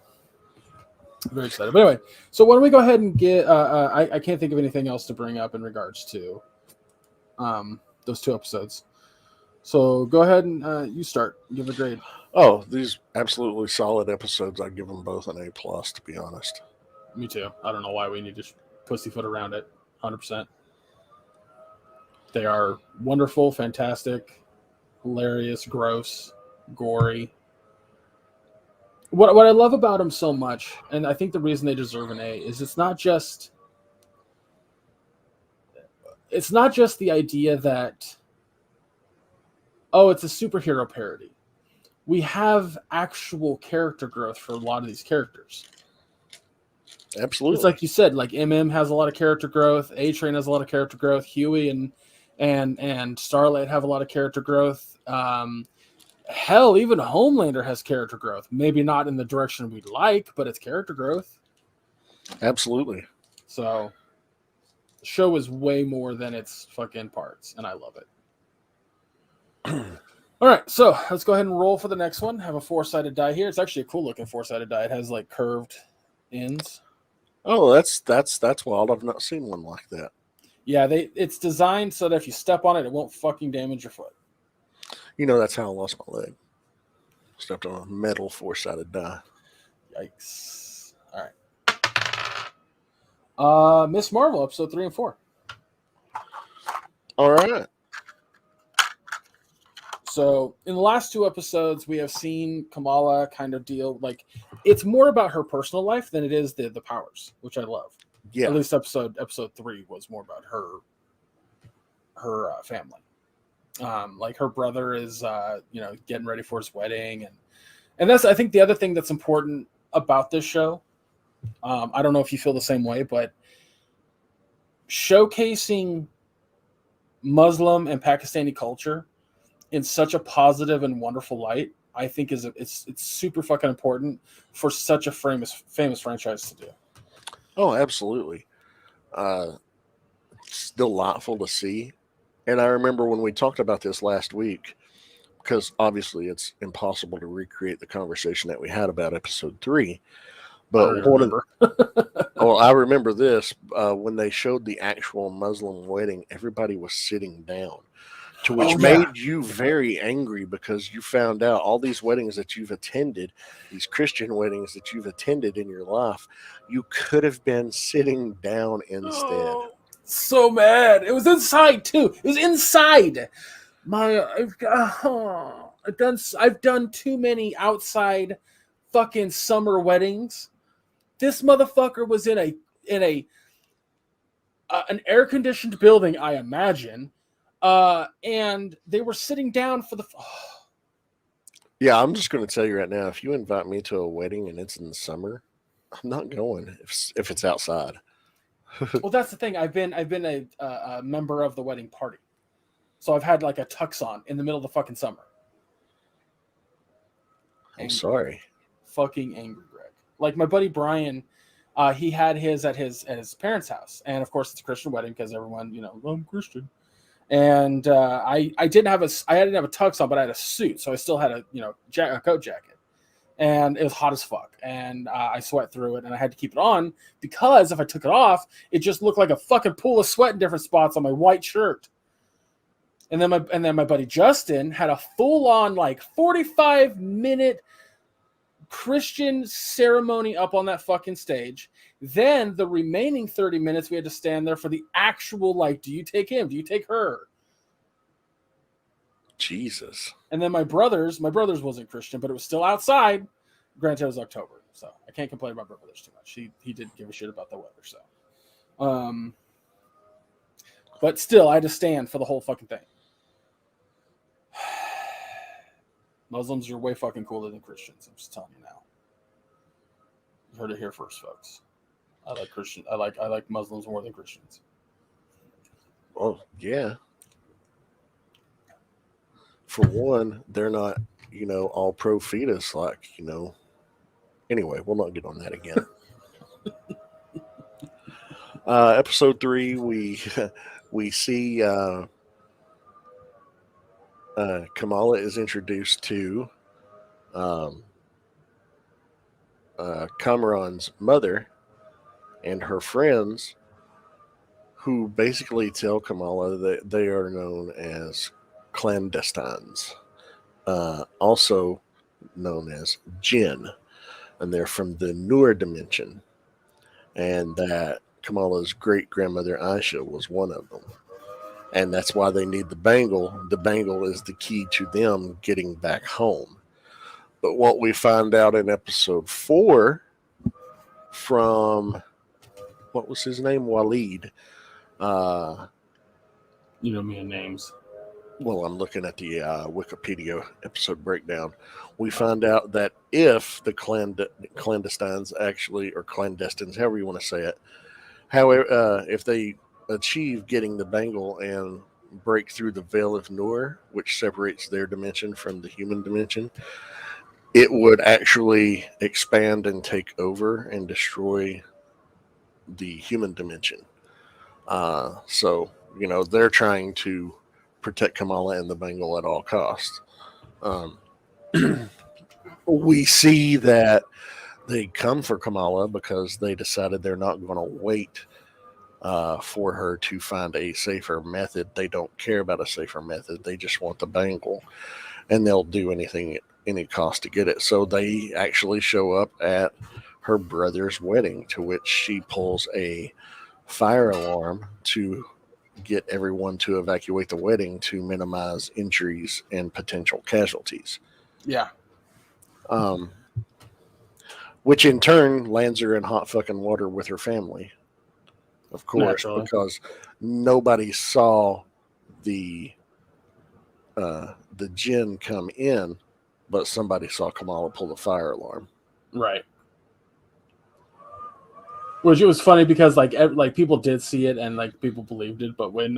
Very excited. But anyway, so why don't we go ahead and get I can't think of anything else to bring up in regards to those 2 episodes. So go ahead and you start. Give a grade. Oh, these absolutely solid episodes. I'd give them both an A+, to be honest. Me too. I don't know why we need to pussyfoot around it. 100%. They are wonderful, fantastic, hilarious, gross, gory. What I love about them so much, and I think the reason they deserve an A, is it's not just the idea that, oh, it's a superhero parody. We have actual character growth for a lot of these characters. Absolutely. It's like you said, like MM has a lot of character growth, A-Train has a lot of character growth, Huey and Starlight have a lot of character growth. Hell, even Homelander has character growth. Maybe not in the direction we'd like, but it's character growth. Absolutely. So the show is way more than its fucking parts, and I love it. All right, so let's go ahead and roll for the next one. Have a 4-sided die here. It's actually a cool looking 4-sided die. It has like curved ends. Oh, that's wild. I've not seen one like that. Yeah, it's designed so that if you step on it, it won't fucking damage your foot. You know, that's how I lost my leg. Stepped on a metal 4-sided die. Yikes. All right. Miss Marvel, episode 3 and 4. All right. So in the last 2 episodes, we have seen Kamala kind of deal, like, it's more about her personal life than it is the powers, which I love. Yeah. At least episode 3 was more about her family. Like her brother is, getting ready for his wedding, and that's, I think, the other thing that's important about this show. I don't know if you feel the same way, but showcasing Muslim and Pakistani culture in such a positive and wonderful light, I think it's super fucking important for such a famous franchise to do. Oh, absolutely. It's delightful to see. And I remember when we talked about this last week, because obviously it's impossible to recreate the conversation that we had about episode 3. But I remember this when they showed the actual Muslim wedding, everybody was sitting down, to which made you very angry because you found out all these weddings that you've attended, these Christian weddings that you've attended in your life, you could have been sitting down instead. Oh, so mad. It was inside too. It was inside. I've done too many outside fucking summer weddings. This motherfucker was in an air conditioned building, I imagine, and they were sitting down for the. Yeah, I'm just going to tell you right now. If you invite me to a wedding and it's in the summer, I'm not going if it's outside. Well, that's the thing. I've been a member of the wedding party, so I've had like a tux on in the middle of the fucking summer. I'm sorry. Fucking angry, Greg. Like my buddy Brian, he had his at his parents' house, and of course it's a Christian wedding because everyone, I'm Christian. And I didn't have a tux on, but I had a suit, so I still had a coat jacket, and it was hot as fuck, and I sweat through it, and I had to keep it on because if I took it off, it just looked like a fucking pool of sweat in different spots on my white shirt. And then my buddy Justin had a full on like 45-minute Christian ceremony up on that fucking stage. Then the remaining 30 minutes we had to stand there for the actual, like, do you take him? Do you take her? Jesus. And then my brothers wasn't Christian, but it was still outside. Granted, it was October, so I can't complain about my brothers too much. He didn't give a shit about the weather, so. But still, I had to stand for the whole fucking thing. Muslims are way fucking cooler than Christians. I'm just telling you now. You heard it here first, folks. I like Muslims more than Christians. Oh yeah. for one, they're not, all pro fetus like, Anyway, we'll not get on that again. Episode 3, we see Kamala is introduced to um, Kamran's mother and her friends, who basically tell Kamala that they are known as clandestines, also known as Jinn, and they're from the Nur dimension, and that Kamala's great grandmother Aisha was one of them. And that's why they need the bangle. The bangle is the key to them getting back home. But what we find out in episode 4 from, what was his name? Waleed. You know me and names. Well, I'm looking at the Wikipedia episode breakdown. We find out that if the clandestines actually, or clandestines, however you want to say it, however, if they achieve getting the bangle and break through the veil of Nur, which separates their dimension from the human dimension, it would actually expand and take over and destroy the human dimension. So, they're trying to protect Kamala and the bangle at all costs. We see that they come for Kamala because they decided they're not going to wait for her to find a safer method. They don't care about a safer method. They just want the bangle, and they'll do anything at any cost to get it. So they actually show up at her brother's wedding, to which she pulls a fire alarm to get everyone to evacuate the wedding to minimize injuries and potential casualties. Yeah. Which in turn lands her in hot fucking water with her family. Of course, Naturally. because nobody saw the Jinn come in, but somebody saw Kamala pull the fire alarm. Right. Which it was funny because like people did see it and like people believed it, but when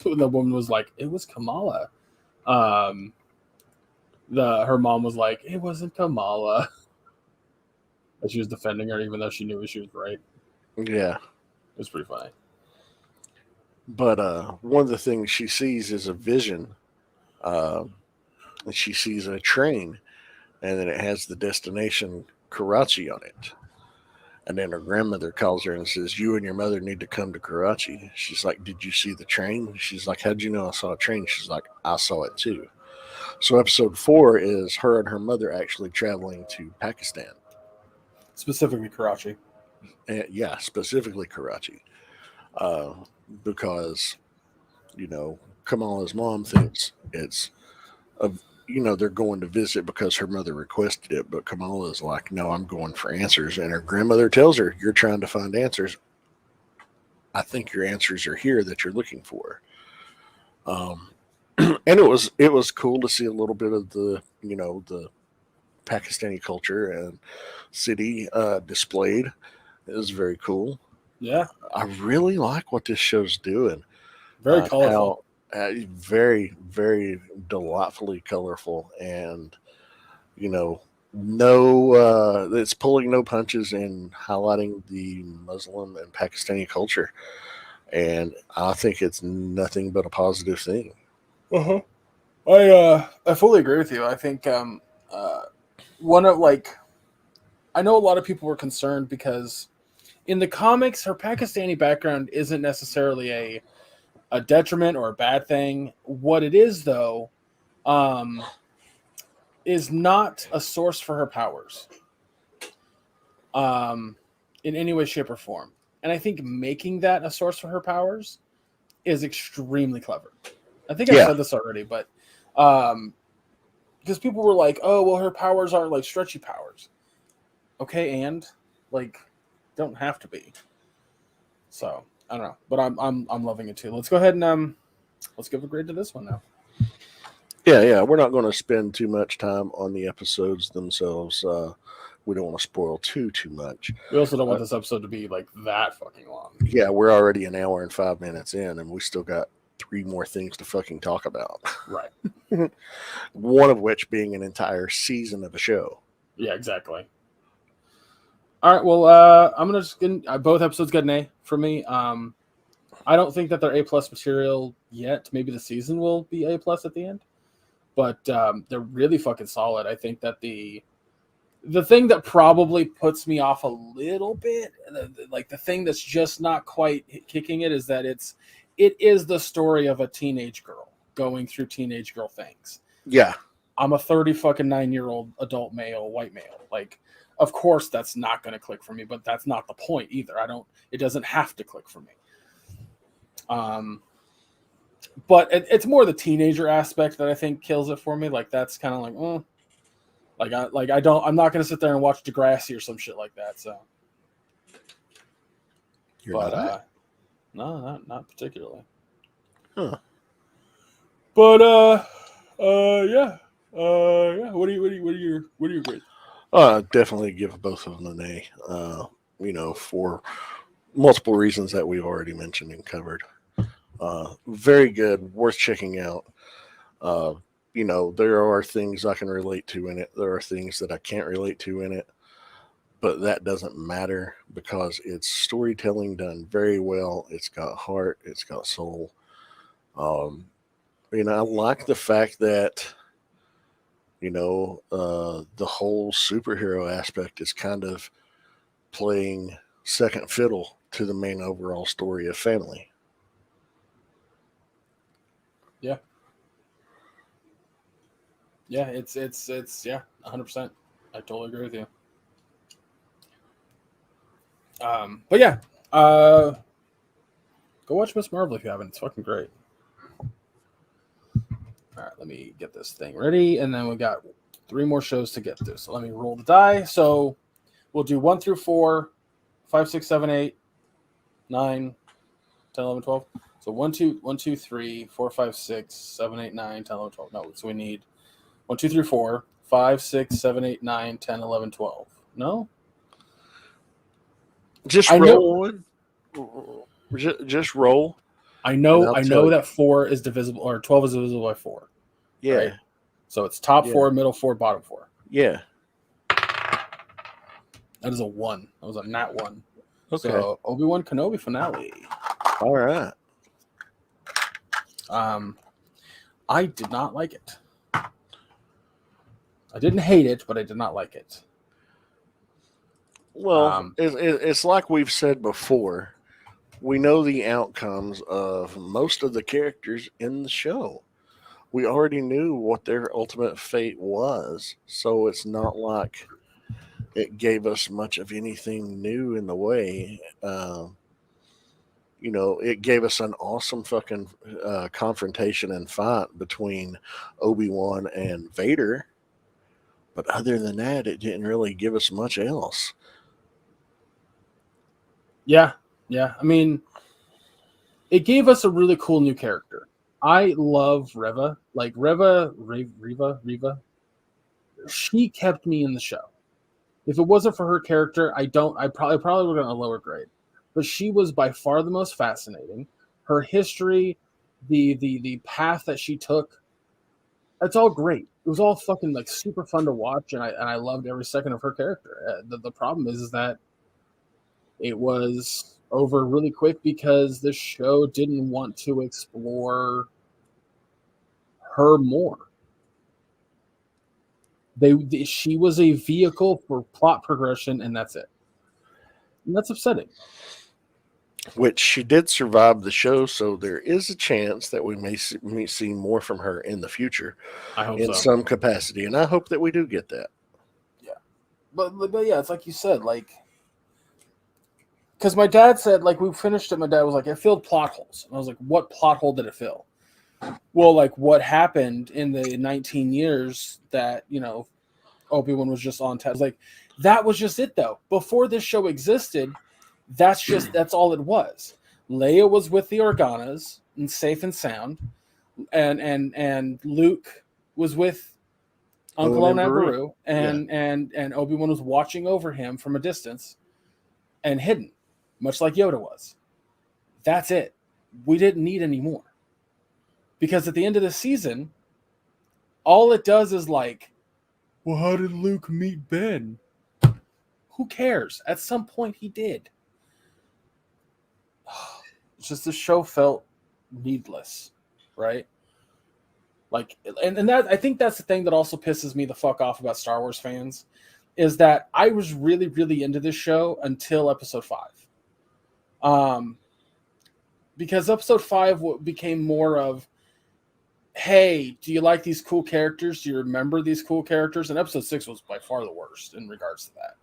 when the woman was like, "It was Kamala," her mom was like, "It wasn't Kamala," but she was defending her even though she knew she was right. Yeah, it was pretty funny. But one of the things she sees is a vision. She sees a train, and then it has the destination Karachi on it. And then her grandmother calls her and says, "You and your mother need to come to Karachi." She's like, "Did you see the train?" She's like, "How'd you know I saw a train?" She's like, "I saw it too." So episode 4 is her and her mother actually traveling to Pakistan. Specifically Karachi. Yeah, specifically Karachi. Because, Kamala's mom thinks it's they're going to visit because her mother requested it, but Kamala is like, "No, I'm going for answers." And her grandmother tells her, "You're trying to find answers. I think your answers are here that you're looking for." And it was cool to see a little bit of the Pakistani culture and city displayed. It was very cool. Yeah, I really like what this show's doing. very colorful. Very, very delightfully colorful, and no, it's pulling no punches in highlighting the Muslim and Pakistani culture, and I think it's nothing but a positive thing. Uh-huh. I fully agree with you. I think one of I know a lot of people were concerned because in the comics her Pakistani background isn't necessarily a detriment or a bad thing. What it is though is not a source for her powers in any way, shape, or form. And I think making that a source for her powers is extremely clever. I think I've said this already, but because people were like, "Oh, well, her powers aren't like stretchy powers." Okay, and don't have to be. So I don't know, but I'm loving it too. Let's go ahead and let's give a grade to this one now. Yeah. We're not going to spend too much time on the episodes themselves. We don't want to spoil too much. We also don't want this episode to be like that fucking long. Yeah, we're already an hour and 5 minutes in, and we still got 3 more things to fucking talk about. Right. One of which being an entire season of a show. Yeah, exactly. All right, well, I'm gonna just get both episodes get an A for me. I don't think that they're A+ material yet. Maybe the season will be A+ at the end, but they're really fucking solid. I think that the thing that probably puts me off a little bit, like the thing that's just not quite kicking it, is that it is the story of a teenage girl going through teenage girl things. Yeah. I'm a 9-year-old adult male, white male. Like, of course that's not going to click for me, but that's not the point either. It doesn't have to click for me. But it's more the teenager aspect that I think kills it for me. Like, that's kind of like, oh, I'm not going to sit there and watch Degrassi or some shit like that. So, no, not particularly. Huh. But yeah. What are your grades? Definitely give both of them an A. For multiple reasons that we've already mentioned and covered. Very good, worth checking out. There are things I can relate to in it. There are things that I can't relate to in it, but that doesn't matter because it's storytelling done very well. It's got heart. It's got soul. I like the fact that the whole superhero aspect is kind of playing second fiddle to the main overall story of family. Yeah. Yeah, it's 100%. I totally agree with you. But yeah, go watch Miss Marvel if you haven't. It's fucking great. All right, let me get this thing ready, and then we got 3 more shows to get through. So let me roll the die. So we'll do 1 through 4, 5, 6, 7, 8, 9, 10, 11, 12. So 1, 2, 3, 4, 5, 6, 7, 8, 9, 10, 11, 12. No, so we need 1, 2, 3, 4, 5, 6, 7, 8, 9, 10, 11, 12. No? Just roll. Just roll. I know that 4 is divisible, or 12 is divisible by 4. Yeah. Right? So it's top 4, middle 4, bottom 4. Yeah. That is a 1. That was a nat 1. Okay. So Obi-Wan Kenobi finale. All right. I did not like it. I didn't hate it, but I did not like it. Well, it's like we've said before. We know the outcomes of most of the characters in the show. We already knew what their ultimate fate was, so it's not like it gave us much of anything new in the way. It gave us an awesome fucking confrontation and fight between Obi-Wan and Vader. But other than that, it didn't really give us much else. Yeah. I mean, it gave us a really cool new character. I love Reva. Like Reva. She kept me in the show. If it wasn't for her character, I probably would have gotten a lower grade. But she was by far the most fascinating. Her history, the path that she took, it's all great. It was all fucking like super fun to watch, and I loved every second of her character. The problem is that it was over really quick because the show didn't want to explore her more. She was a vehicle for plot progression, and that's it. And that's upsetting. Which she did survive the show, so there is a chance that we may see more from her in the future. I hope in so. some capacity, and I hope that we do get that. Yeah, but yeah, it's like you said, like, because my dad said, like, we finished it. My dad was like, it filled plot holes, and I was like, what plot hole did it fill? Well, like, what happened in the 19 years that Obi-Wan was just on task? Like, that was just it, though. Before this show existed, that's all it was. Leia was with the Organas and safe and sound, and Luke was with Uncle Onan Beru, and Obi-Wan was watching over him from a distance and hidden, much like Yoda was. That's it. We didn't need any more. Because at the end of the season, all it does is like, well, how did Luke meet Ben? Who cares? At some point he did. It's just the show felt needless, right? Like, and that, I think that's the thing that also pisses me the fuck off about Star Wars fans, is that I was really, really into this show until episode 5. Because episode 5 became more of, hey, do you like these cool characters? Do you remember these cool characters? And episode 6 was by far the worst in regards to that.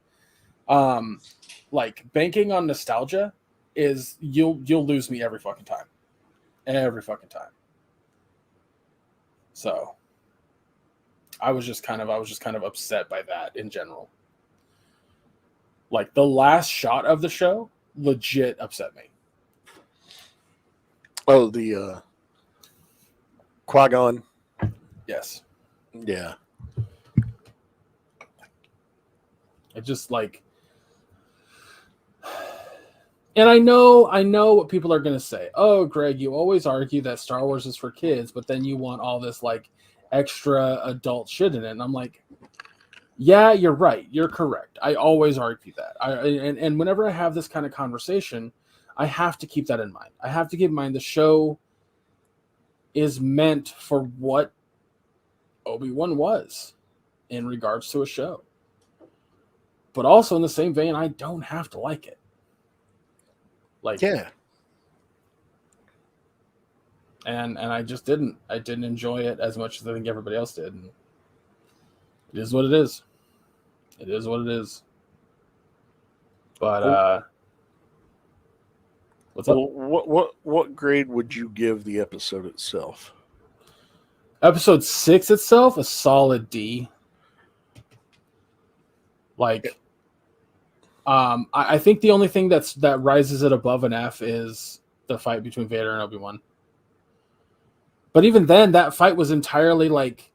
Like, banking on nostalgia is, you'll lose me every fucking time. Every fucking time. So I was just kind of upset by that in general. Like, the last shot of the show legit upset me. Oh, the Qui-Gon. Yes. Yeah. It just like, and I know what people are going to say. Oh, Greg, you always argue that Star Wars is for kids, but then you want all this like extra adult shit in it. And I'm like, yeah, you're right. You're correct. I always argue that. And whenever I have this kind of conversation, I have to keep that in mind. I have to keep in mind the show is meant for what Obi-Wan was in regards to a show. But also in the same vein, I don't have to like it. Like, yeah. And I just didn't. I didn't enjoy it as much as I think everybody else did. And it is what it is. It is what it is. But what's up? What grade would you give the episode itself? Episode 6 itself, a solid D. Like, I think the only thing that rises it above an F is the fight between Vader and Obi-Wan. But even then, that fight was entirely like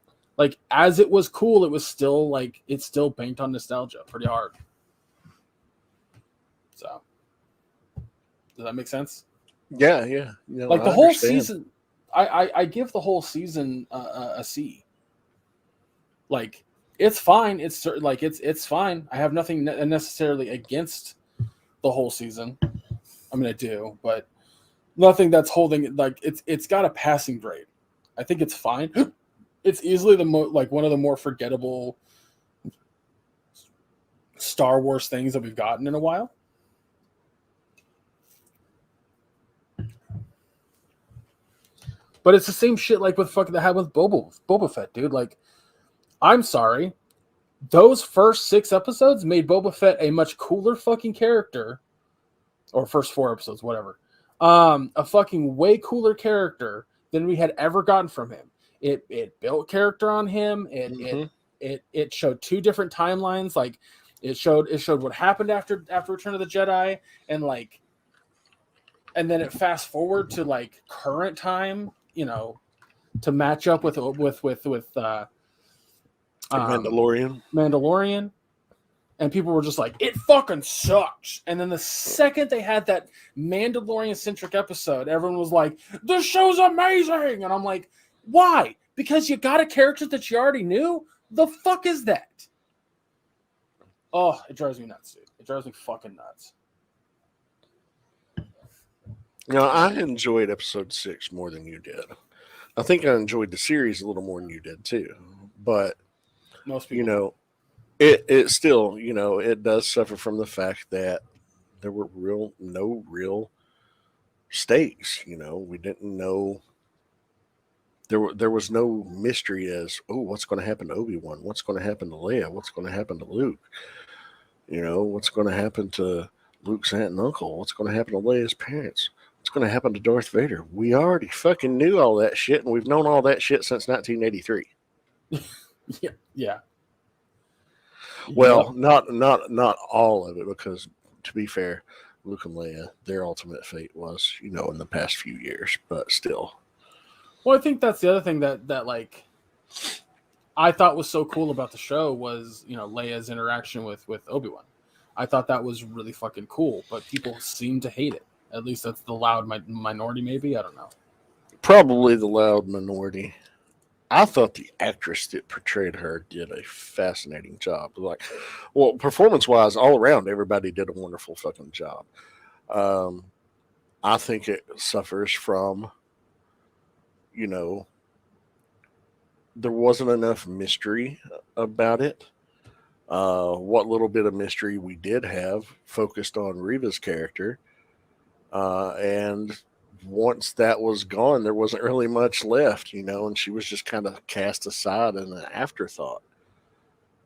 as it was cool, it was still like, it's still banked on nostalgia pretty hard. So, does that make sense? Yeah, yeah. You know, Like the I whole understand. season, I give the whole season a C. Like, it's fine. It's like it's fine. I have nothing necessarily against the whole season. I mean, I do, but nothing that's holding it. Like, it's got a passing grade. I think it's fine. It's easily one of the more forgettable Star Wars things that we've gotten in a while. But it's the same shit like with fucking that happened with Boba Fett, dude. Like, I'm sorry. Those first 6 episodes made Boba Fett a much cooler fucking character. Or first 4 episodes, whatever. A fucking way cooler character than we had ever gotten from him. It built character on him. It showed 2 different timelines. Like, it showed what happened after Return of the Jedi, and like, and then it fast forward to like current time, you know, to match up with Mandalorian. And people were just like, it fucking sucks. And then the second they had that Mandalorian-centric episode, everyone was like, this show's amazing. And I'm like, why? Because you got a character that you already knew? The fuck is that? Oh, it drives me nuts, dude. It drives me fucking nuts. You know, I enjoyed episode 6 more than you did. I think I enjoyed the series a little more than you did too. But most people, you know, it still, you know, it does suffer from the fact that there were no real stakes. You know, we didn't know. There was no mystery as, oh, what's going to happen to Obi-Wan? What's going to happen to Leia? What's going to happen to Luke? You know, what's going to happen to Luke's aunt and uncle? What's going to happen to Leia's parents? What's going to happen to Darth Vader? We already fucking knew all that shit, and we've known all that shit since 1983. Yeah. Well, not all of it, because to be fair, Luke and Leia, their ultimate fate was, you know, in the past few years, but still. Well, I think that's the other thing that like I thought was so cool about the show was, you know, Leia's interaction with Obi-Wan. I thought that was really fucking cool, but people seem to hate it. At least that's the loud minority, maybe. I don't know. Probably the loud minority. I thought the actress that portrayed her did a fascinating job. Like, well, performance wise, all around, everybody did a wonderful fucking job. Um, I think it suffers from, you know, there wasn't enough mystery about it. What little bit of mystery we did have focused on Reva's character. And once that was gone, there wasn't really much left, and she was just kind of cast aside in an afterthought.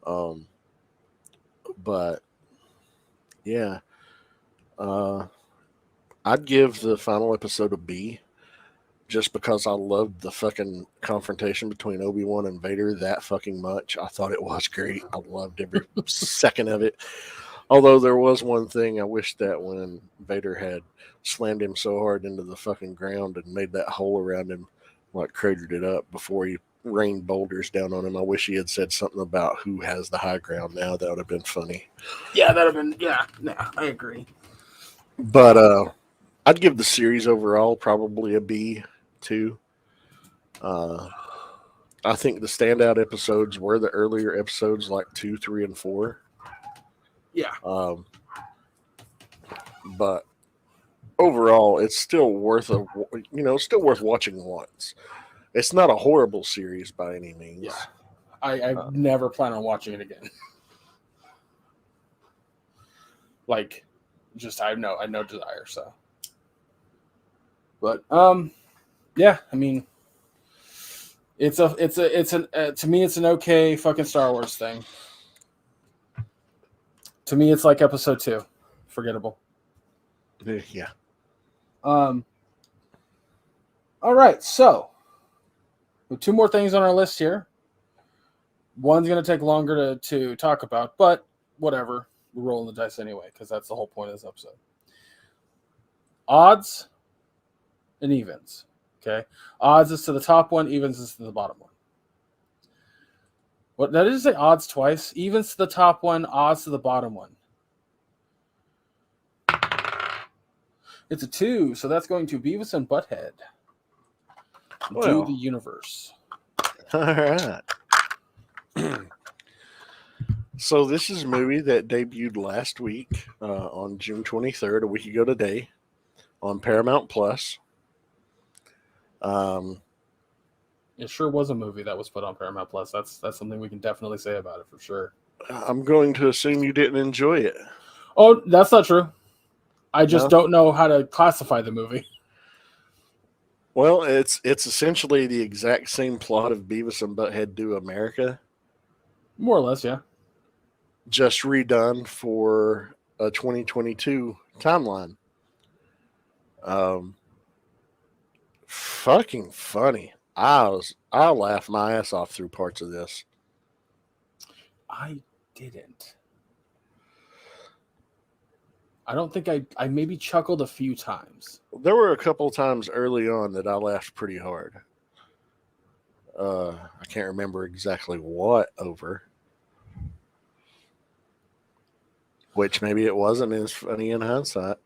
Um, but yeah, uh, I'd give the final episode a B just because I loved the fucking confrontation between Obi-Wan and Vader that fucking much. I thought it was great. I loved every second of it. Although there was one thing I wish that when Vader had slammed him so hard into the fucking ground and made that hole around him, like cratered it up before he rained boulders down on him, I wish he had said something about who has the high ground now. That would have been funny. Yeah, that would have been, yeah, no, I agree. But I'd give the series overall probably a B too. I think the standout episodes were the earlier episodes like 2, 3, and 4. Yeah. But overall, it's still worth still worth watching once. It's not a horrible series by any means. Yeah. I never plan on watching it again. Like, just I have no desire. So, but yeah. I mean, to me it's an okay fucking Star Wars thing. To me, it's like episode 2, forgettable. Yeah. All right, so with 2 more things on our list here. One's going to take longer to talk about, but whatever. We're rolling the dice anyway, because that's the whole point of this episode. Odds and evens. Okay? Odds is to the top one, evens is to the bottom one. What that is say odds twice. Evens to the top one, odds to the bottom one. It's a 2, so that's going to Beavis and Butthead. Do the universe. All right. So this is a movie that debuted last week on June 23rd, a week ago today, on Paramount Plus. It sure was a movie that was put on Paramount Plus. That's something we can definitely say about it for sure. I'm going to assume you didn't enjoy it. Oh, that's not true. I just don't know how to classify the movie. Well, it's essentially the exact same plot of Beavis and Butthead Do America. More or less, yeah. Just redone for a 2022 timeline. Fucking funny. I laughed my ass off through parts of this. I didn't. I don't think I maybe chuckled a few times. There were a couple of times early on that I laughed pretty hard. I can't remember exactly what over. Which maybe it wasn't as funny in hindsight.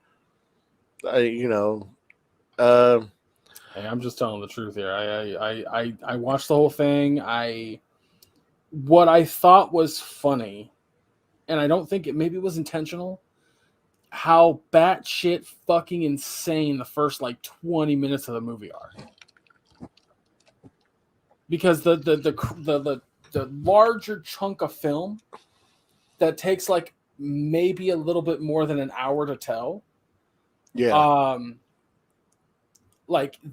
Hey, I'm just telling the truth here. I watched the whole thing. What I thought was funny, and I don't think maybe it was intentional, how batshit fucking insane the first 20 minutes of the movie are. Because the larger chunk of film that takes maybe a little bit more than an hour to tell. Yeah.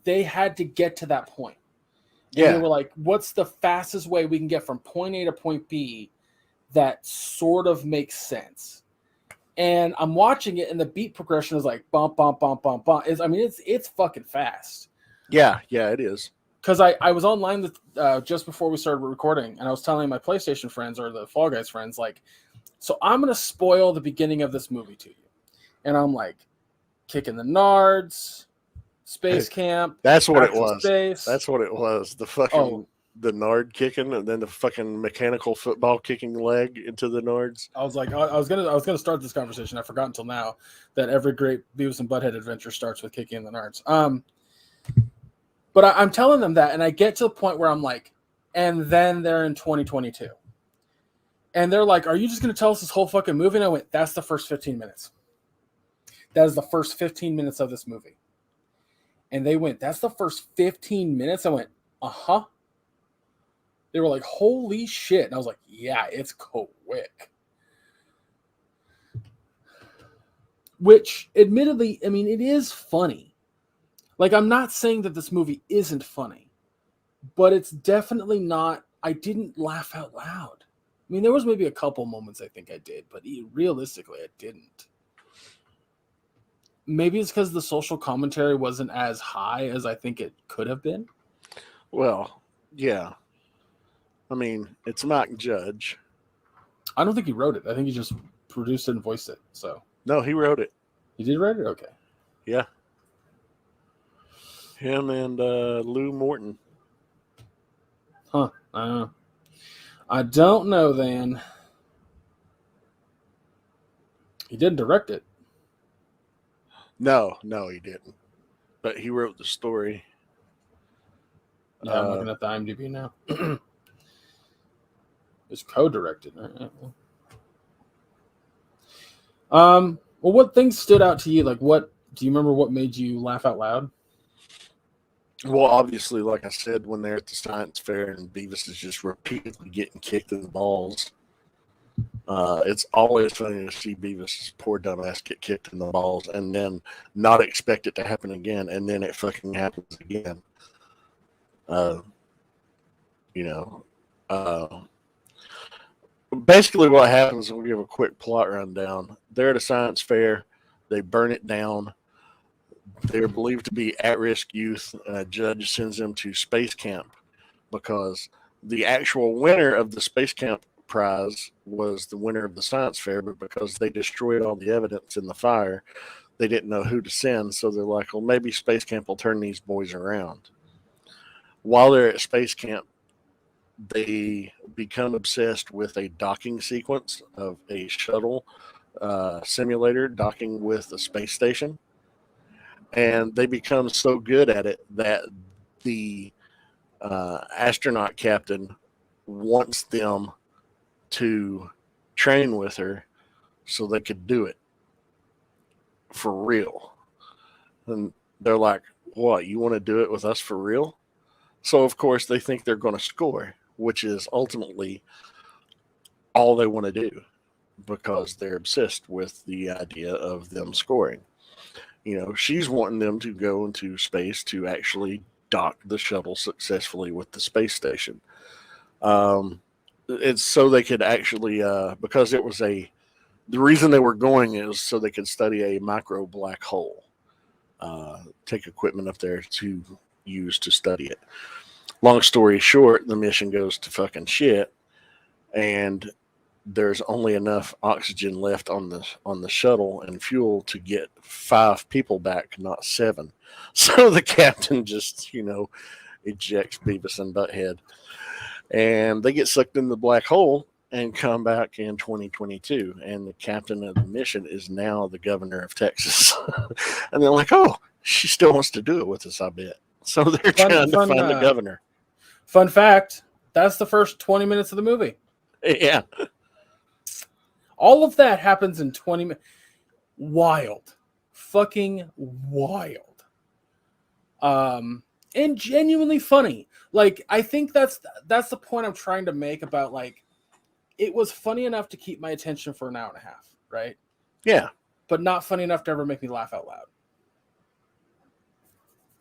They had to get to that point. Yeah. And they were like, what's the fastest way we can get from point A to point B that sort of makes sense? And I'm watching it, and the beat progression is like bump, bump, bump, bump, bump. It's fucking fast. Yeah, it is. Because I was online with, just before we started recording, and I was telling my PlayStation friends or the Fall Guys friends, so I'm going to spoil the beginning of this movie to you. And I'm like, kicking the nards, space camp. That's what it was. Space. That's what it was. The fucking the nard kicking, and then the fucking mechanical football kicking leg into the nards. I was like, I was gonna start this conversation. I forgot until now that every great Beavis and Butthead adventure starts with kicking the nards. But I'm telling them that, and I get to the point where I'm like, and then they're in 2022. And they're like, are you just going to tell us this whole fucking movie? And I went, that's the first 15 minutes. That is the first 15 minutes of this movie. And they went, that's the first 15 minutes? I went, uh-huh. They were like, holy shit. And I was like, yeah, it's quick. Which, admittedly, I mean, it is funny. Like, I'm not saying that this movie isn't funny. But it's definitely not, I didn't laugh out loud. I mean, there was maybe a couple moments I think I did, but realistically, I didn't. Maybe it's because the social commentary wasn't as high as I think it could have been. Well, yeah. I mean, it's Mike Judge. I don't think he wrote it. I think he just produced it and voiced it. So No, he wrote it. He did write it? Okay. Yeah. Him and Lou Morton. Huh. I don't know then. He didn't direct it. No, he didn't. But he wrote the story. Yeah, I'm looking at the IMDb now. It's co-directed. Right? Well, what things stood out to you? Like, what do you remember? What made you laugh out loud? Well, obviously, like I said, when they're at the science fair and Beavis is just repeatedly getting kicked in the balls, it's always funny to see Beavis' poor dumbass get kicked in the balls and then not expect it to happen again, and then it fucking happens again. Basically what happens, we'll give a quick plot rundown. They're at a science fair. They burn it down. They're believed to be at-risk youth. A judge sends them to space camp because the actual winner of the space camp prize was the winner of the science fair, but because they destroyed all the evidence in the fire, they didn't know who to send. So they're like, well, maybe space camp will turn these boys around. While they're at space camp, they become obsessed with a docking sequence of a shuttle simulator docking with a space station. And they become so good at it that the astronaut captain wants them to train with her so they could do it for real. And they're like, what, you want to do it with us for real? So, of course, they think they're going to score, which is ultimately all they want to do because they're obsessed with the idea of them scoring. You know, she's wanting them to go into space to actually dock the shuttle successfully with the space station. It's so they could actually, because it was the reason they were going is so they could study a micro black hole, take equipment up there to use to study it. Long story short, the mission goes to fucking shit, and there's only enough oxygen left on the shuttle and fuel to get 5 people back, not 7. So the captain just, ejects Beavis and Butthead, and they get sucked in the black hole and come back in 2022. And the captain of the mission is now the governor of Texas. And they're like, oh, she still wants to do it with us, I bet. So they're trying to find the governor. Fun fact, that's the first 20 minutes of the movie. Yeah. All of that happens in 20 minutes. Wild. Fucking wild. And genuinely funny. Like, I think that's the point I'm trying to make about, like, it was funny enough to keep my attention for an hour and a half, right? Yeah. But not funny enough to ever make me laugh out loud.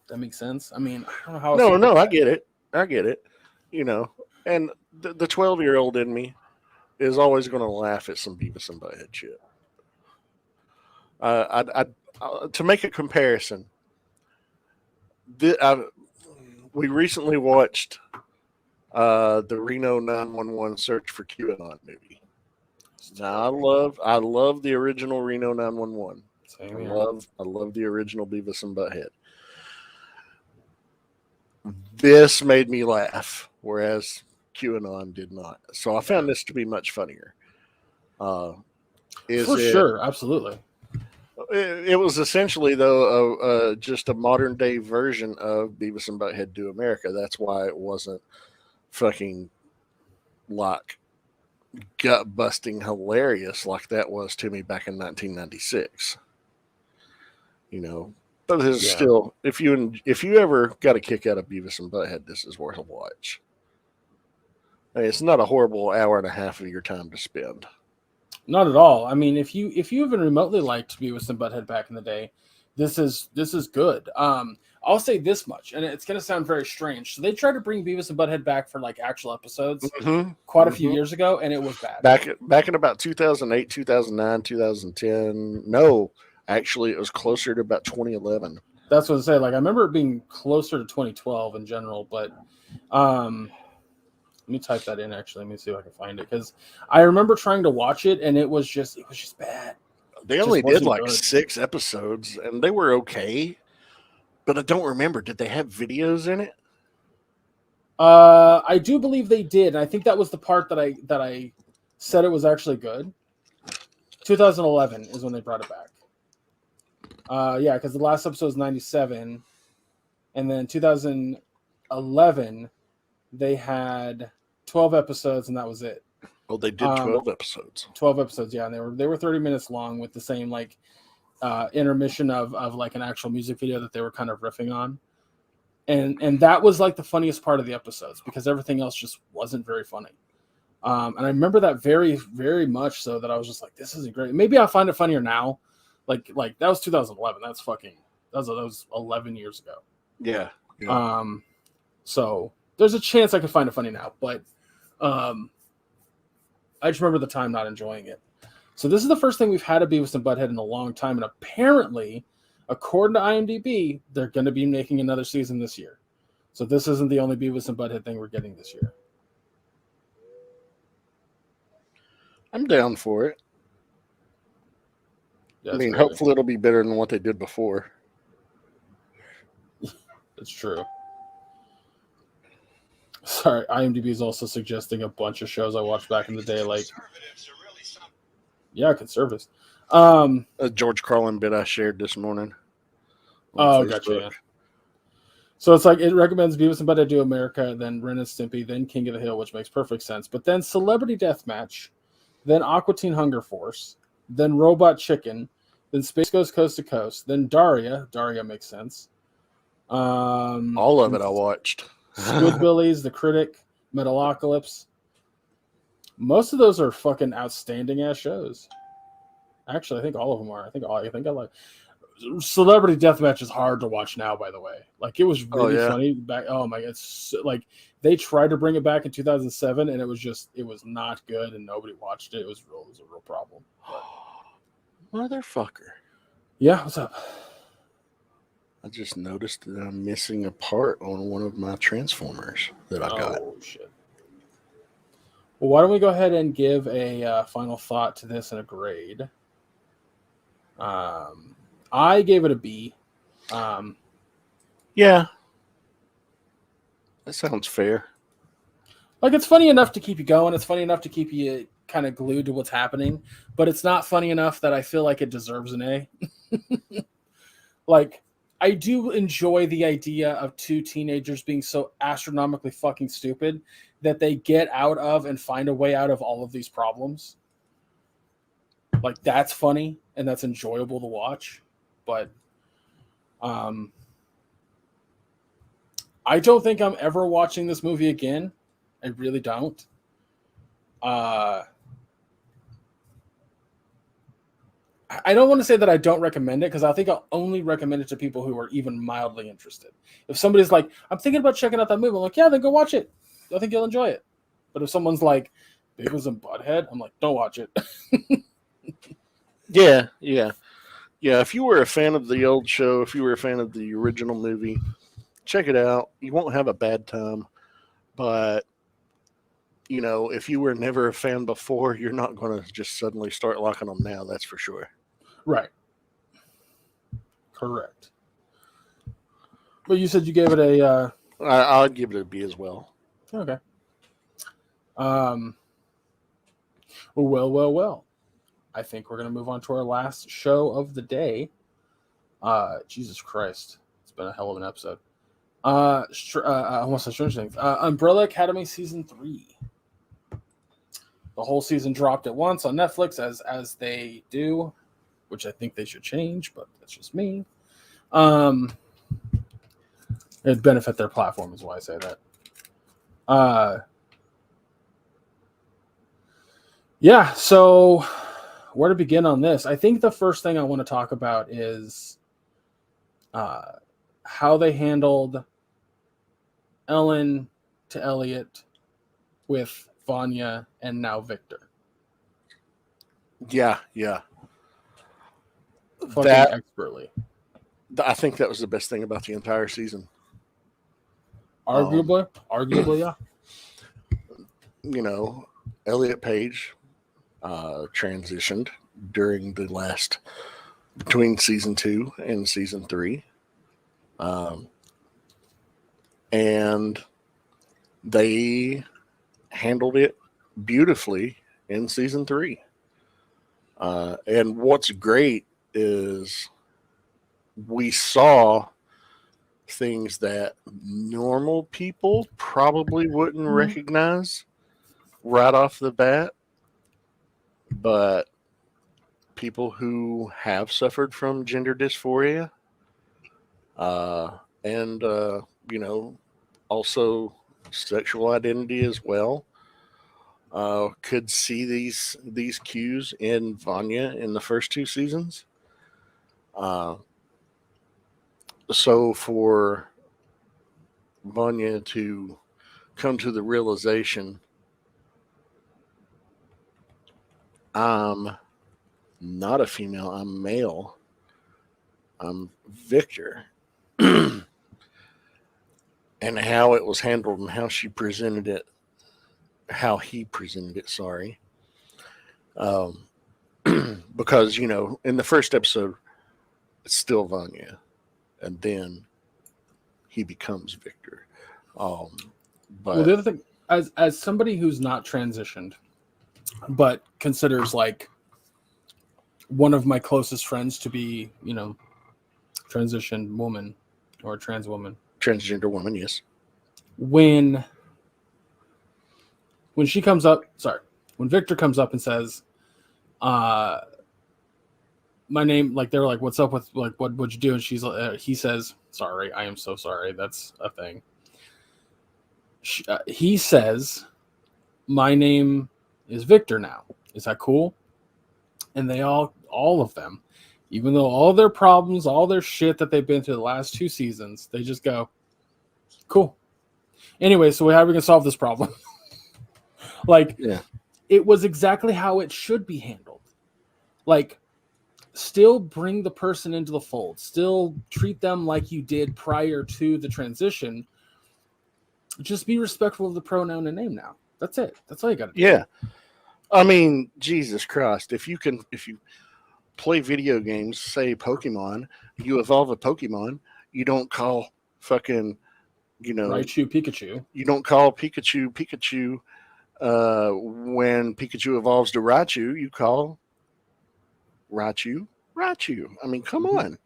That makes sense? I mean, I don't know how else. No, I get it. And the 12-year-old in me is always going to laugh at some Beavis and Butthead shit. To make a comparison, we recently watched the Reno 911 Search for QAnon movie. Now, I love the original Reno 911. I love the original Beavis and Butthead. This made me laugh, whereas QAnon did not. So I found this to be much funnier. For sure, absolutely. it was essentially though just a modern day version of Beavis and Butthead Do America. That's why it wasn't fucking like gut busting hilarious like that was to me back in 1996. You know, but it's still if you ever got a kick out of Beavis and Butthead, this is worth a watch. I mean, it's not a horrible hour and a half of your time to spend. Not at all. I mean, if you even remotely liked Beavis and Butthead back in the day, this is good. I'll say this much, and it's going to sound very strange. So they tried to bring Beavis and Butthead back for like actual episodes quite a few years ago, and it was bad. Back in about 2008, 2009, 2010. No, actually, it was closer to about 2011. That's what I say. Like I remember it being closer to 2012 in general, but let me type that in. Actually, let me see if I can find it because I remember trying to watch it, and it was just bad. They only did like 6 episodes, and they were okay. But I don't remember. Did they have videos in it? I do believe they did. And I think that was the part that I said it was actually good. 2011 is when they brought it back. Yeah, because the last episode was 97, and then 2011 they had 12 episodes, and that was it. Oh, they did 12 episodes. 12 episodes, yeah, and they were 30 minutes long with the same like intermission of like an actual music video that they were kind of riffing on, and that was like the funniest part of the episodes because everything else just wasn't very funny. And I remember that very, very much so that I was just like, this isn't great. Maybe I'll find it funnier now. Like that was 2011. That was 11 years ago. Yeah. So there's a chance I could find it funny now, but I just remember the time not enjoying it. So this is the first thing we've had of Beavis and Butthead in a long time, and apparently, according to IMDb, they're going to be making another season this year. So this isn't the only Beavis and Butthead thing we're getting this year. I'm down for it. Yeah, I mean, hopefully it'll be better than what they did before. That's true. Sorry, IMDb is also suggesting a bunch of shows I watched back in the day, like conservatives. A George Carlin bit I shared this morning. Oh, gotcha. Yeah. So it's like it recommends Beavis and Butthead Do America, then Ren and Stimpy, then King of the Hill, which makes perfect sense. But then Celebrity Deathmatch, then Aqua Teen Hunger Force, then Robot Chicken, then Space Goes Coast to Coast, then Daria. Daria makes sense. All of it I watched. Squidbillies, The Critic, Metalocalypse. Most of those are fucking outstanding ass shows. Actually, I think all of them are. I think I like Celebrity Deathmatch is hard to watch now, by the way. Like it was really funny back. Oh my god, it's like they tried to bring it back in 2007 and it was not good and nobody watched it. It was a real problem. Motherfucker. Yeah, what's up? I just noticed that I'm missing a part on one of my Transformers that I got. Oh, shit. Well, why don't we go ahead and give a final thought to this and a grade? I gave it a B. Yeah. That sounds fair. Like, it's funny enough to keep you going. It's funny enough to keep you kind of glued to what's happening. But it's not funny enough that I feel like it deserves an A. Like, I do enjoy the idea of two teenagers being so astronomically fucking stupid that they get out of and find a way out of all of these problems. Like, that's funny and that's enjoyable to watch. But I don't think I'm ever watching this movie again. I really don't. I don't want to say that I don't recommend it because I think I'll only recommend it to people who are even mildly interested. If somebody's like, I'm thinking about checking out that movie, I'm like, yeah, then go watch it. I think you'll enjoy it. But if someone's like, Beavis and Butthead, I'm like, don't watch it. Yeah. If you were a fan of the old show, if you were a fan of the original movie, check it out. You won't have a bad time. But, you know, if you were never a fan before, you're not going to just suddenly start liking them now. That's for sure. Right. Correct. But you said you gave it a... I'd give it a B as well. Okay. Well. I think we're going to move on to our last show of the day. Jesus Christ. It's been a hell of an episode. I almost said Stranger Things. Umbrella Academy Season 3. The whole season dropped at once on Netflix, as they do, which I think they should change, but that's just me. It'd benefit their platform is why I say that. Yeah, so where to begin on this? I think the first thing I want to talk about is how they handled Ellen to Elliot with Vanya and now Victor. Yeah. Fucking That expertly. I think that was the best thing about the entire season. Arguably, yeah. You know, Elliot Page transitioned during the last between season 2 and season 3, and they handled it beautifully in season 3. And what's great is we saw things that normal people probably wouldn't recognize right off the bat, but people who have suffered from gender dysphoria and you know, also sexual identity as well, could see these cues in Vanya in the first 2 seasons. So for Vanya to come to the realization, I'm not a female, I'm male, I'm Victor, and how it was handled and how she presented it, how he presented it, sorry. Because, you know, in the first episode, it's still Vanya, and then he becomes Victor. But Well, the other thing, as somebody who's not transitioned, but considers like one of my closest friends to be, you know, transitioned woman or trans woman, transgender woman, yes. When she comes up, when Victor comes up and says, my name, like they're like, what's up with like what'd you do? And she's he says, sorry, I am so sorry. That's a thing. He says, my name is Victor now. Is that cool? And they all of them, even though all their problems, all their shit that they've been through the last 2 seasons, they just go, cool. Anyway, so how are we gonna solve this problem? Like, Yeah. It was exactly how it should be handled. Like, still bring the person into the fold. Still treat them like you did prior to the transition. Just be respectful of the pronoun and name now. That's it. That's all you got to do. Yeah. I mean, Jesus Christ. If you play video games, say Pokemon, you evolve a Pokemon, you don't call fucking, you know, Raichu Pikachu. You don't call Pikachu when Pikachu evolves to Raichu, you call Raichu. I mean, come on.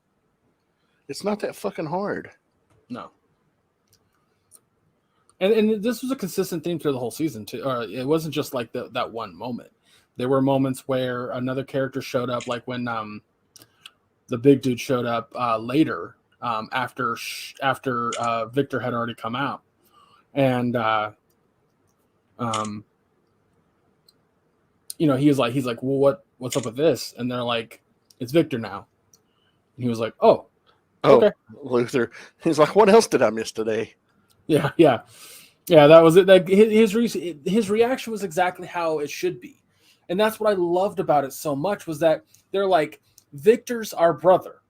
It's not that fucking hard. No. And this was a consistent theme through the whole season too. It wasn't just like that one moment. There were moments where another character showed up, like when the big dude showed up later after Victor had already come out, and you know, he's like, well, what's up with this? And they're like, it's Victor now. And he was like, oh, okay. Luther. He's like, what else did I miss today? Yeah. That was it. Like his reaction was exactly how it should be, and that's what I loved about it so much, was that they're like, Victor's our brother.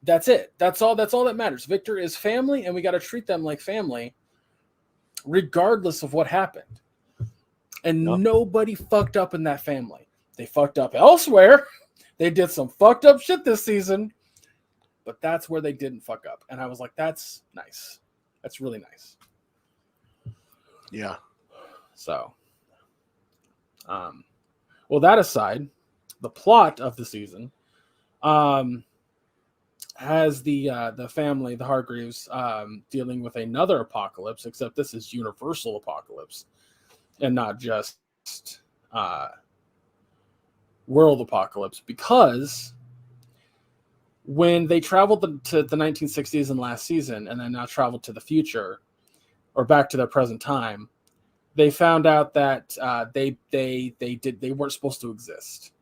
That's it. That's all that matters. Victor is family, and we got to treat them like family, regardless of what happened. And nobody fucked up in that family. They fucked up elsewhere. They did some fucked up shit this season, but that's where they didn't fuck up. And I was like, that's nice. That's really nice. Yeah. So, well, that aside, the plot of the season has the family, the Hargreaves, dealing with another apocalypse, except this is universal apocalypse and not just world apocalypse, because when they traveled to the 1960s and last season, and then now traveled to the future or back to their present time, they found out that they weren't supposed to exist,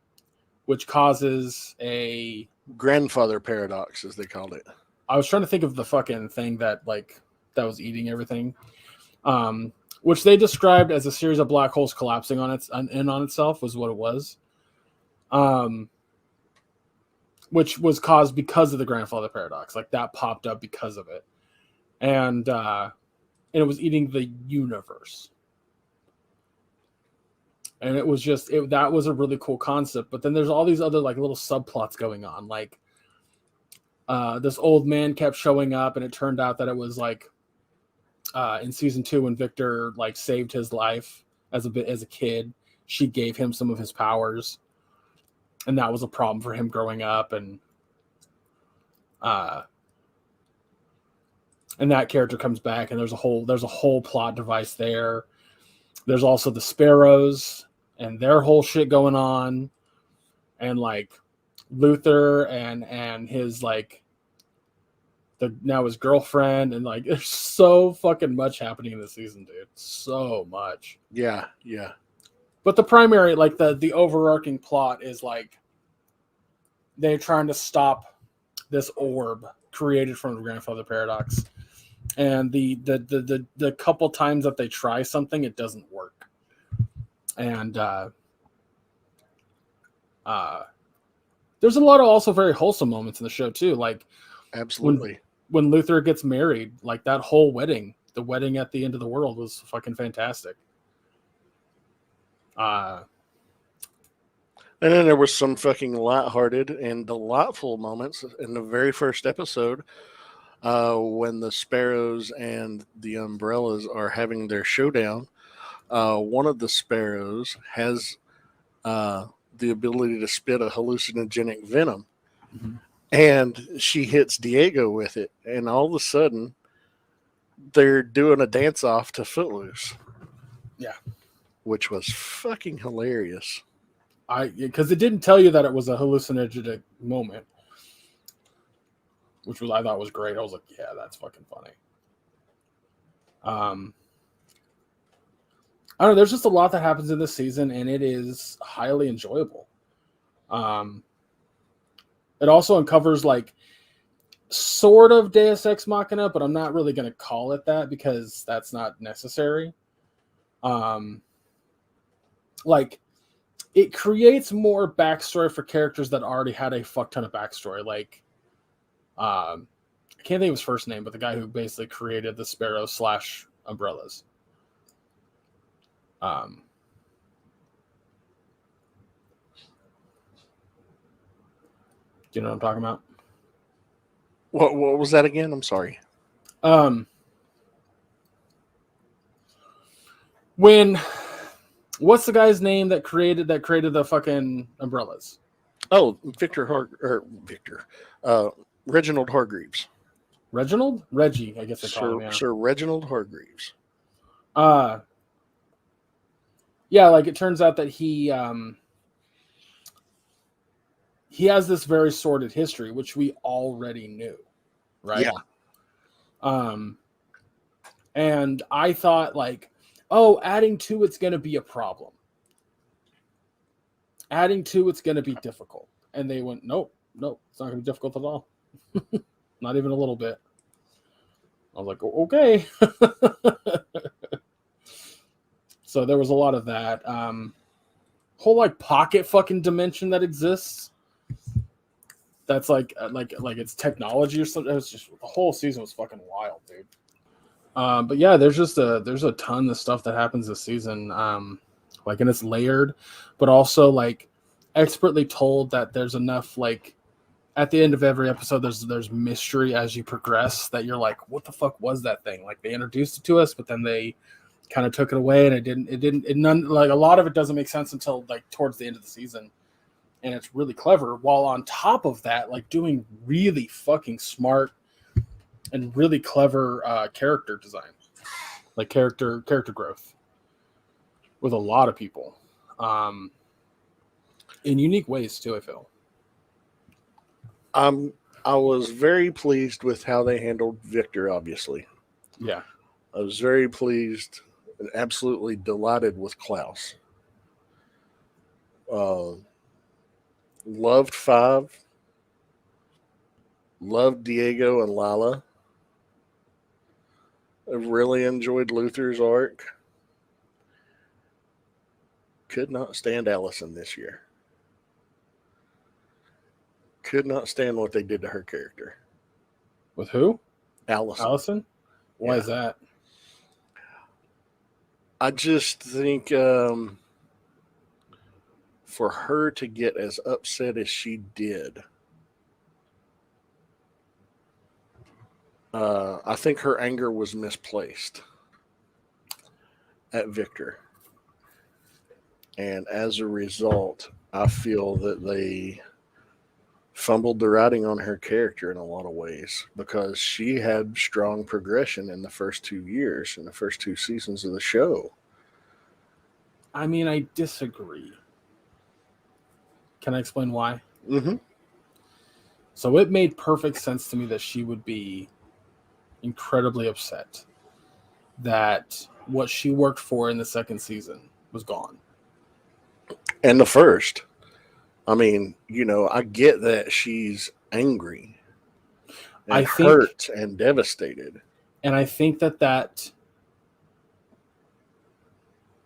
which causes a grandfather paradox, as they called it. I was trying to think of the fucking thing that was eating everything, which they described as a series of black holes collapsing on itself was what it was, which was caused because of the grandfather paradox. Like that popped up because of it, and it was eating the universe. And it was just that was a really cool concept. But then there's all these other like little subplots going on. Like this old man kept showing up, and it turned out that it was like in season 2 when Victor like saved his life as a kid. She gave him some of his powers, and that was a problem for him growing up. And that character comes back, and there's a whole plot device there. There's also the Sparrows and their whole shit going on, and like Luther and his like now his girlfriend, and like there's so fucking much happening in this season, dude. So much. Yeah. But the primary, like the overarching plot is like they're trying to stop this orb created from the grandfather paradox. And the couple times that they try something, it doesn't work. And there's a lot of also very wholesome moments in the show too. Like absolutely when Luther gets married, like that whole wedding, the wedding at the end of the world was fucking fantastic. And then there was some fucking lighthearted and delightful moments in the very first episode. When the Sparrows and the Umbrellas are having their showdown, one of the Sparrows has the ability to spit a hallucinogenic venom, and she hits Diego with it, and all of a sudden they're doing a dance-off to Footloose. Yeah. Which was fucking hilarious. Because it didn't tell you that it was a hallucinogenic moment, which I thought was great. I was like, yeah, that's fucking funny. I don't know. There's just a lot that happens in this season, and it is highly enjoyable. It also uncovers like sort of Deus Ex Machina, but I'm not really going to call it that because that's not necessary. Like it creates more backstory for characters that already had a fuck ton of backstory. Like, I can't think of his first name, but the guy who basically created the Sparrow / Umbrellas. Do you know what I'm talking about? What was that again? I'm sorry. What's the guy's name that created the fucking umbrellas? Oh, Reginald Hargreaves. Reginald? Reggie, I guess they call him. Yeah. Sir Reginald Hargreaves. Yeah, like it turns out that he has this very sordid history, which we already knew, right? Yeah. And I thought like, oh, adding to it's going to be a problem. Adding to it's going to be difficult. And they went, nope, it's not going to be difficult at all. Not even a little bit. I was like, okay. So there was a lot of that. Whole like pocket fucking dimension that exists. That's like it's technology or something. It was just the whole season was fucking wild, dude. But yeah, there's a ton of stuff that happens this season. Like, and it's layered, but also like expertly told that there's enough like at the end of every episode there's mystery as you progress that you're like, what the fuck was that thing? Like they introduced it to us, but then they kind of took it away, and it none like a lot of it doesn't make sense until like towards the end of the season. and it's really clever, while on top of that, like doing really fucking smart and really clever character design, like character growth with a lot of people, in unique ways too, I feel. I was very pleased with how they handled Victor, obviously. Yeah. I was very pleased and absolutely delighted with Klaus. Uh, Loved Five. Loved Diego and Lila. I really enjoyed Luther's arc. Could not stand Allison this year. Could not stand what they did to her character. With who? Allison. Why Yeah. is that? I just think for her to get as upset as she did, I think her anger was misplaced at Victor. And as a result, I feel that they fumbled the writing on her character in a lot of ways, because she had strong progression in the first 2 years, in the first 2 seasons of the show. I mean, I disagree. Can I explain why? Mm-hmm. So it made perfect sense to me that she would be incredibly upset that what she worked for in the second season was gone. And the first. I mean, I get that she's angry and hurt and devastated. And I think that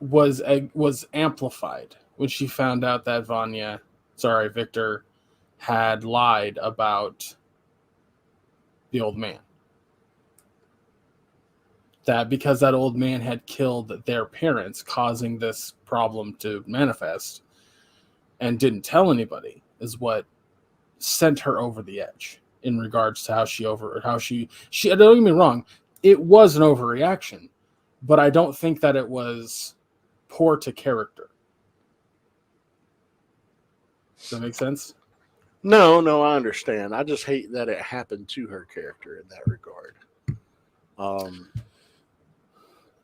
was amplified when she found out that Victor had lied about the old man. That because that old man had killed their parents, causing this problem to manifest, and didn't tell anybody, is what sent her over the edge in regards to how she don't get me wrong, it was an overreaction, but I don't think that it was poor to character. Does that make sense? No, I understand. I just hate that it happened to her character in that regard.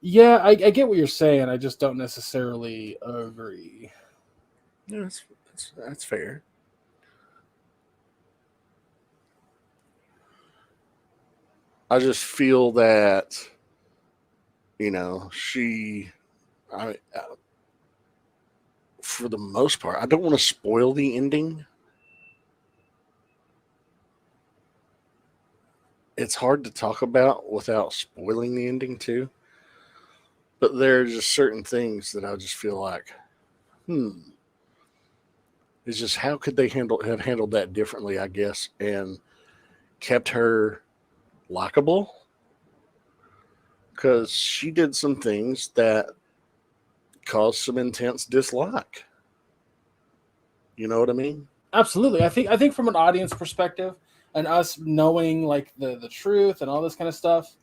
Yeah, I get what you're saying. I just don't necessarily agree. Yeah, that's fair. I just feel that, for the most part, I don't want to spoil the ending. It's hard to talk about without spoiling the ending too. But there are just certain things that I just feel like, it's just how could they have handled that differently, I guess, and kept her likable? Because she did some things that caused some intense dislike. You know what I mean? Absolutely. I think from an audience perspective and us knowing like the truth and all this kind of stuff,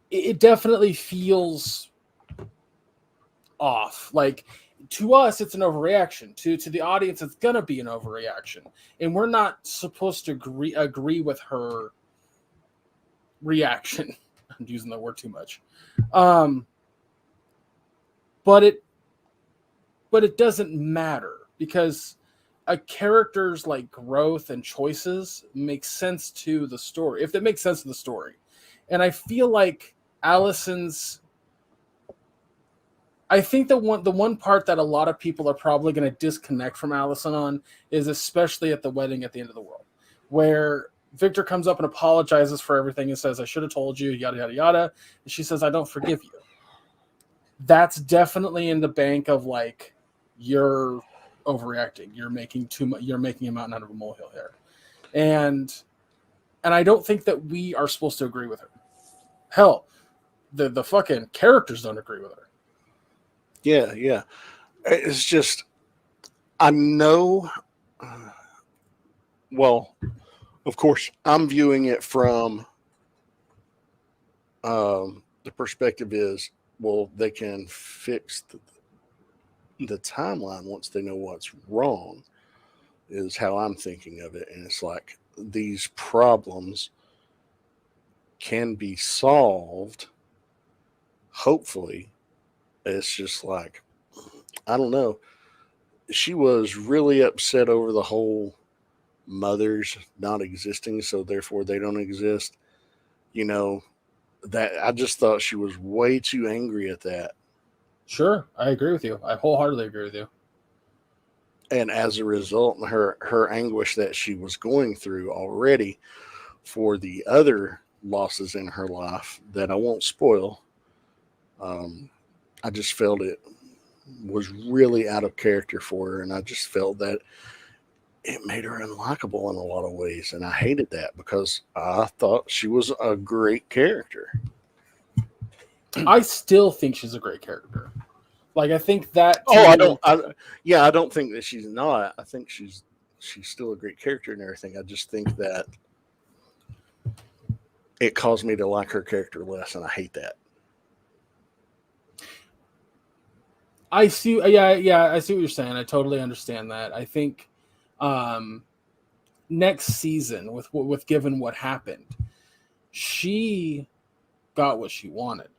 it definitely feels off. Like, to us, it's an overreaction. To the audience, it's gonna be an overreaction, and we're not supposed to agree with her reaction. I'm using that word too much, but it doesn't matter, because a character's like growth and choices make sense to the story, if it makes sense to the story. And I feel like Allison's, I think the one part that a lot of people are probably going to disconnect from Allison on is especially at the wedding at the end of the world, where Victor comes up and apologizes for everything and says, "I should have told you, yada, yada, yada." And she says, "I don't forgive you." That's definitely in the bank of like, you're overreacting. You're making too much. You're making a mountain out of a molehill here. And I don't think that we are supposed to agree with her. Hell, the fucking characters don't agree with her. Yeah. It's just, I know, well, of course, I'm viewing it from the perspective is well, they can fix the timeline once they know what's wrong, is how I'm thinking of it. And it's like these problems can be solved, hopefully. It's just like, I don't know. She was really upset over the whole mothers not existing, so therefore they don't exist. You know, that I just thought she was way too angry at that. Sure, I agree with you. I wholeheartedly agree with you. And as a result, her anguish that she was going through already for the other losses in her life that I won't spoil, um, I just felt it was really out of character for her, and I just felt that it made her unlikable in a lot of ways, and I hated that because I thought she was a great character. I still think she's a great character. Like I think that to Oh, I me, don't. Yeah, I don't think that she's not. I think she's still a great character and everything. I just think that it caused me to like her character less, and I hate that. I see. Yeah, I see what you're saying. I totally understand that. I think um, next season, with given what happened, she got what she wanted.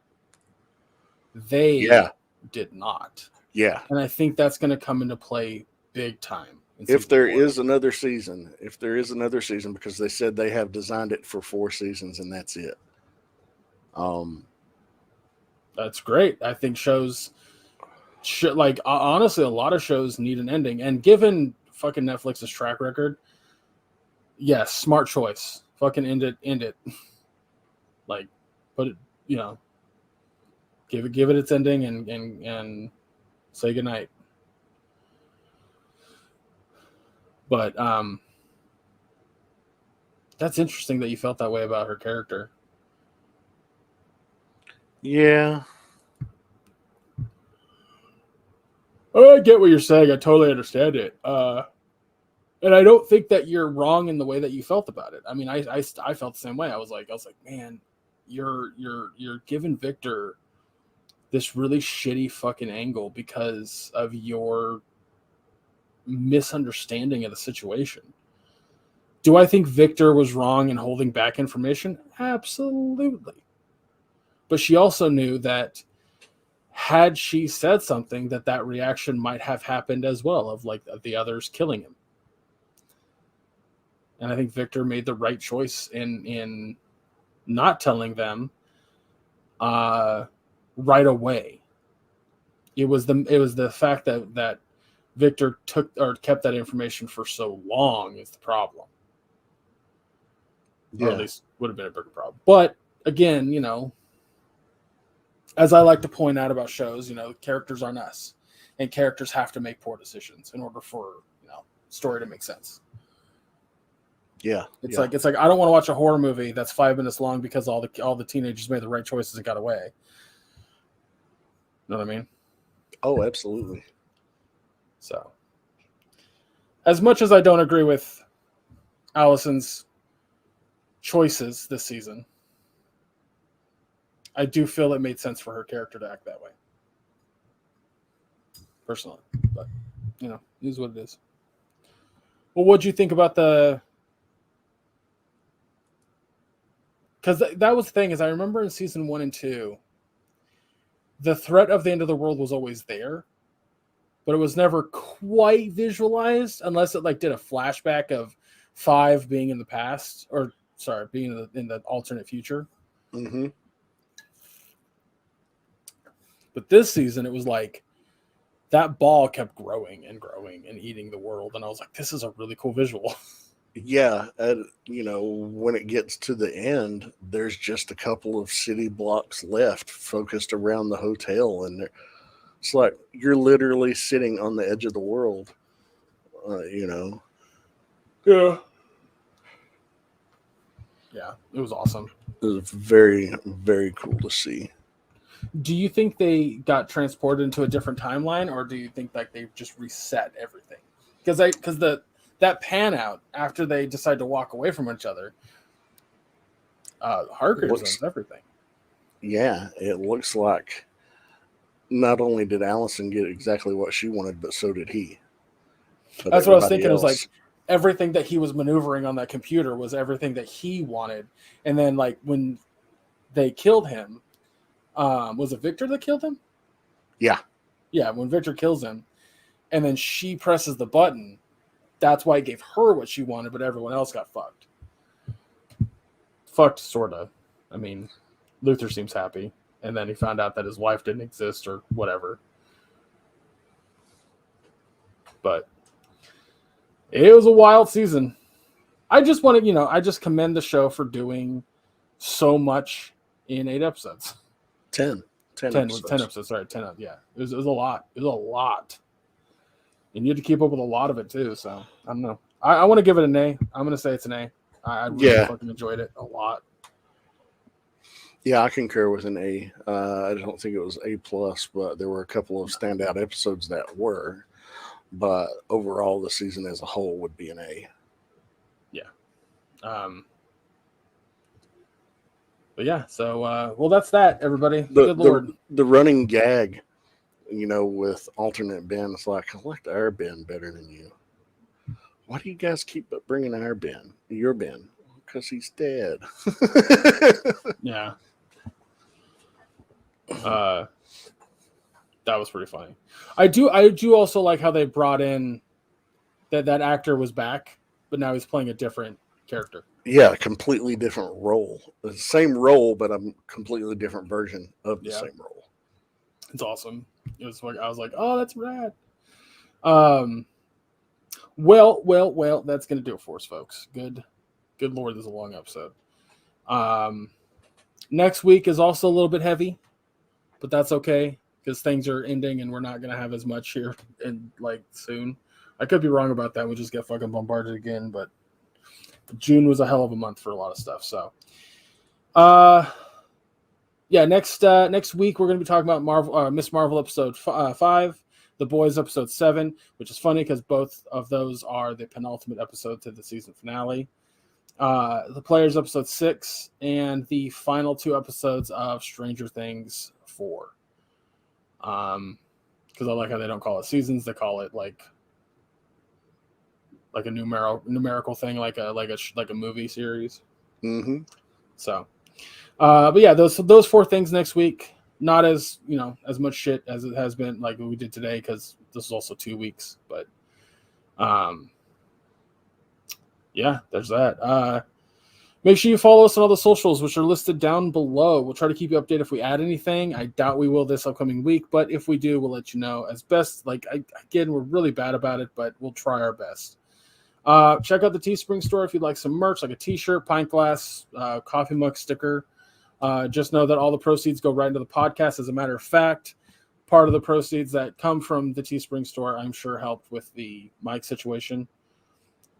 They Yeah, did not, yeah. and I think that's going to come into play big time in If season there 4. is another season, because they said they have designed it for 4 seasons and that's it. Um, That's great. I think shows, like honestly, a lot of shows need an ending, and given fucking Netflix's track record, yes, smart choice. Fucking end it. Like, put it, give it its ending and say goodnight. But that's interesting that you felt that way about her character. yeah, Oh, I get what you're saying. I totally understand it. And I don't think that you're wrong in the way that you felt about it. I mean, I felt the same way. I was like, man, you're giving Victor this really shitty fucking angle because of your misunderstanding of the situation. Do I think Victor was wrong in holding back information? Absolutely. But she also knew that had she said something, that reaction might have happened as well, of like the others killing him. And I think Victor made the right choice in not telling them right away. It was the fact that Victor took or kept that information for so long is the problem, or at yeah, least would have been a bigger problem. But again, as I like to point out about shows, characters aren't us, and characters have to make poor decisions in order for story to make sense. yeah, It's yeah. like I don't want to watch a horror movie that's 5 minutes long because all the teenagers made the right choices and got away. You know what I mean? Oh, absolutely. So, as much as I don't agree with Allison's choices this season, I do feel it made sense for her character to act that way. Personally. But, it is what it is. Well, what'd you think about because that was the thing, is I remember in season 1 and 2, the threat of the end of the world was always there, but it was never quite visualized unless it like did a flashback of 5 being in the past, or sorry, being in the alternate future. Mm-hmm. But this season, it was like that ball kept growing and growing and eating the world, and I was like, this is a really cool visual. Yeah, when it gets to the end, there's just a couple of city blocks left focused around the hotel, and it's like you're literally sitting on the edge of the world. Yeah. Yeah, it was awesome. It was very, very cool to see. Do you think they got transported into a different timeline, or do you think like they just reset everything? Because that pan out after they decide to walk away from each other, Hargreaves owns everything. Yeah, it looks like not only did Allison get exactly what she wanted, but so did he. But That's what I was everybody thinking. It was else- like everything that he was maneuvering on that computer was everything that he wanted. And then, like, when they killed him, was it Victor that killed him? yeah, Yeah, when Victor kills him, and then she presses the button, that's why it gave her what she wanted, but everyone else got fucked. Fucked, sorta. I mean, Luther seems happy, and then he found out that his wife didn't exist or whatever. But it was a wild season. I just want to, I just commend the show for doing so much in 8 episodes. 10 episodes. 10 episodes, sorry, 10. Yeah, it was a lot. It was a lot. And you had to keep up with a lot of it too. So I don't know. I want to give it an A. I'm going to say it's an A. I really fucking enjoyed it a lot. Yeah, I concur with an A. I don't think it was A+, but there were a couple of standout episodes that were. But overall, the season as a whole would be an A. Yeah. But yeah, so well, that's that, everybody. Good Lord. The running gag, with alternate Ben, it's like, I like our Ben better than you. Why do you guys keep bringing our Ben, your Ben? Because he's dead. Yeah. That was pretty funny. I do also like how they brought in that actor was back, but now he's playing a different character. Yeah, a completely different role. The same role, but a completely different version of the same role. It's awesome. It was like I was like, oh, that's rad. Well, that's gonna do it for us, folks. Good Lord, this is a long episode. Next week is also a little bit heavy, but that's okay because things are ending and we're not gonna have as much here in like soon. I could be wrong about that. We just get fucking bombarded again, but June was a hell of a month for a lot of stuff. So, yeah, next week we're gonna be talking about Marvel, Miss Marvel episode 5, The Boys episode 7, which is funny because both of those are the penultimate episode to the season finale. The Players episode 6, and the final 2 episodes of Stranger Things 4. Because I like how they don't call it seasons; they call it like a numerical thing, like a movie series. Mm-hmm. So, but yeah, those 4 things next week. Not as as much shit as it has been like we did today because this is also 2 weeks. But yeah, there's that. Make sure you follow us on all the socials, which are listed down below. We'll try to keep you updated if we add anything. I doubt we will this upcoming week, but if we do, we'll let you know as best. Again, we're really bad about it, but we'll try our best. Check out the Teespring store if you'd like some merch, like a t-shirt, pint glass, coffee mug sticker. Just know that all the proceeds go right into the podcast. As a matter of fact, part of the proceeds that come from the Teespring store, I'm sure, helped with the mic situation.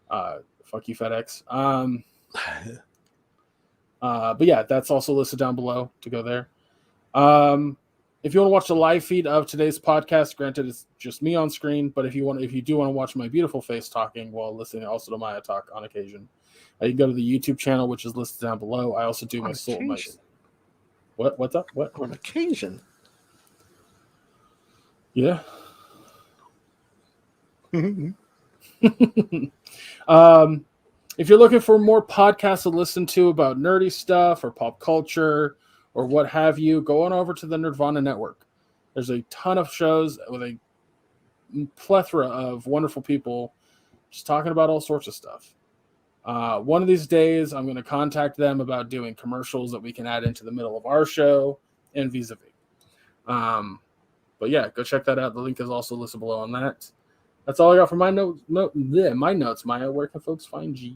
Fuck you, FedEx. But yeah, that's also listed down below to go there. If you want to watch the live feed of today's podcast, granted it's just me on screen, but if you do want to watch my beautiful face talking while listening also to Maya talk on occasion, you can go to the YouTube channel, which is listed down below. I also do my soul. What's up? What on occasion? Yeah. If you're looking for more podcasts to listen to about nerdy stuff or pop culture or what have you, go on over to the Nerdvana Network. There's a ton of shows with a plethora of wonderful people just talking about all sorts of stuff. One of these days, I'm going to contact them about doing commercials that we can add into the middle of our show and vis-a-vis. But yeah, go check that out. The link is also listed below on that. That's all I got for my notes. My notes, Maya. Where can folks find you?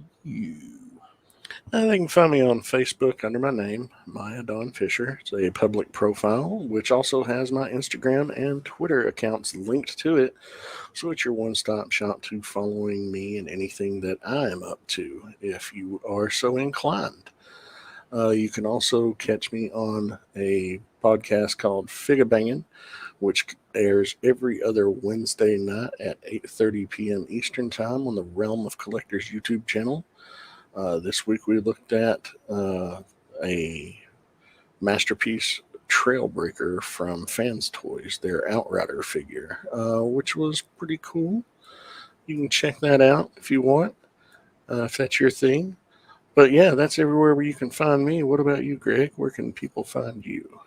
They can find me on Facebook under my name, Maya Dawn Fisher. It's a public profile, which also has my Instagram and Twitter accounts linked to it. So it's your one-stop shop to following me and anything that I am up to, if you are so inclined. You can also catch me on a podcast called Figga Bangin', which airs every other Wednesday night at 8:30 p.m. Eastern Time on the Realm of Collectors YouTube channel. This week we looked at a masterpiece Trailbreaker from Fans Toys, their Outrider figure, which was pretty cool. You can check that out if you want, if that's your thing. But yeah, that's everywhere where you can find me. What about you, Greg? Where can people find you?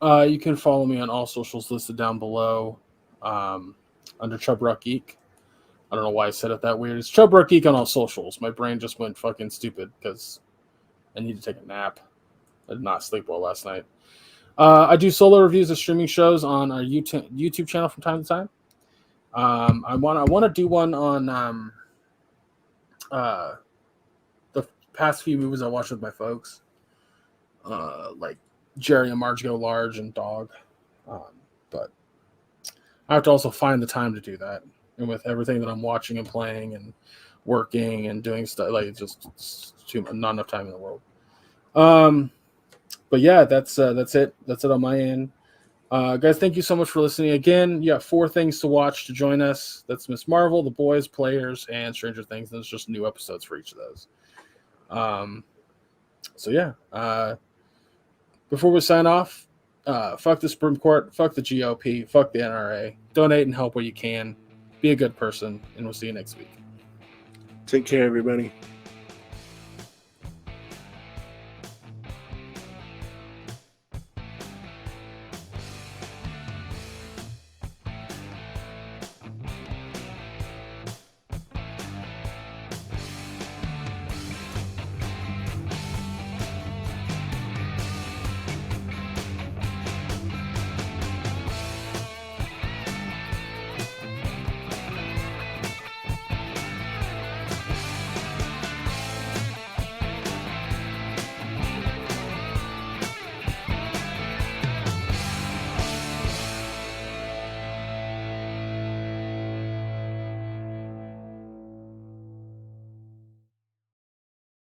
You can follow me on all socials listed down below under Chub Rock Geek. I don't know why I said it that weird. It's Chub Rock Geek on all socials. My brain just went fucking stupid because I need to take a nap. I did not sleep well last night. I do solo reviews of streaming shows on our YouTube channel from time to time. I want to do one on the past few movies I watched with my folks, like Jerry and Marge Go Large and Dog. But I have to also find the time to do that, and with everything that I'm watching and playing and working and doing stuff, like it's not enough time in the world. But yeah, that's it. That's it on my end. Guys, thank you so much for listening. Again, you have 4 things to watch to join us. That's Miss Marvel, The Boys, Players, and Stranger Things. There's just new episodes for each of those. So yeah. Before we sign off, fuck the Supreme Court, fuck the GOP, fuck the NRA. Donate and help where you can. Be a good person, and we'll see you next week. Take care, everybody.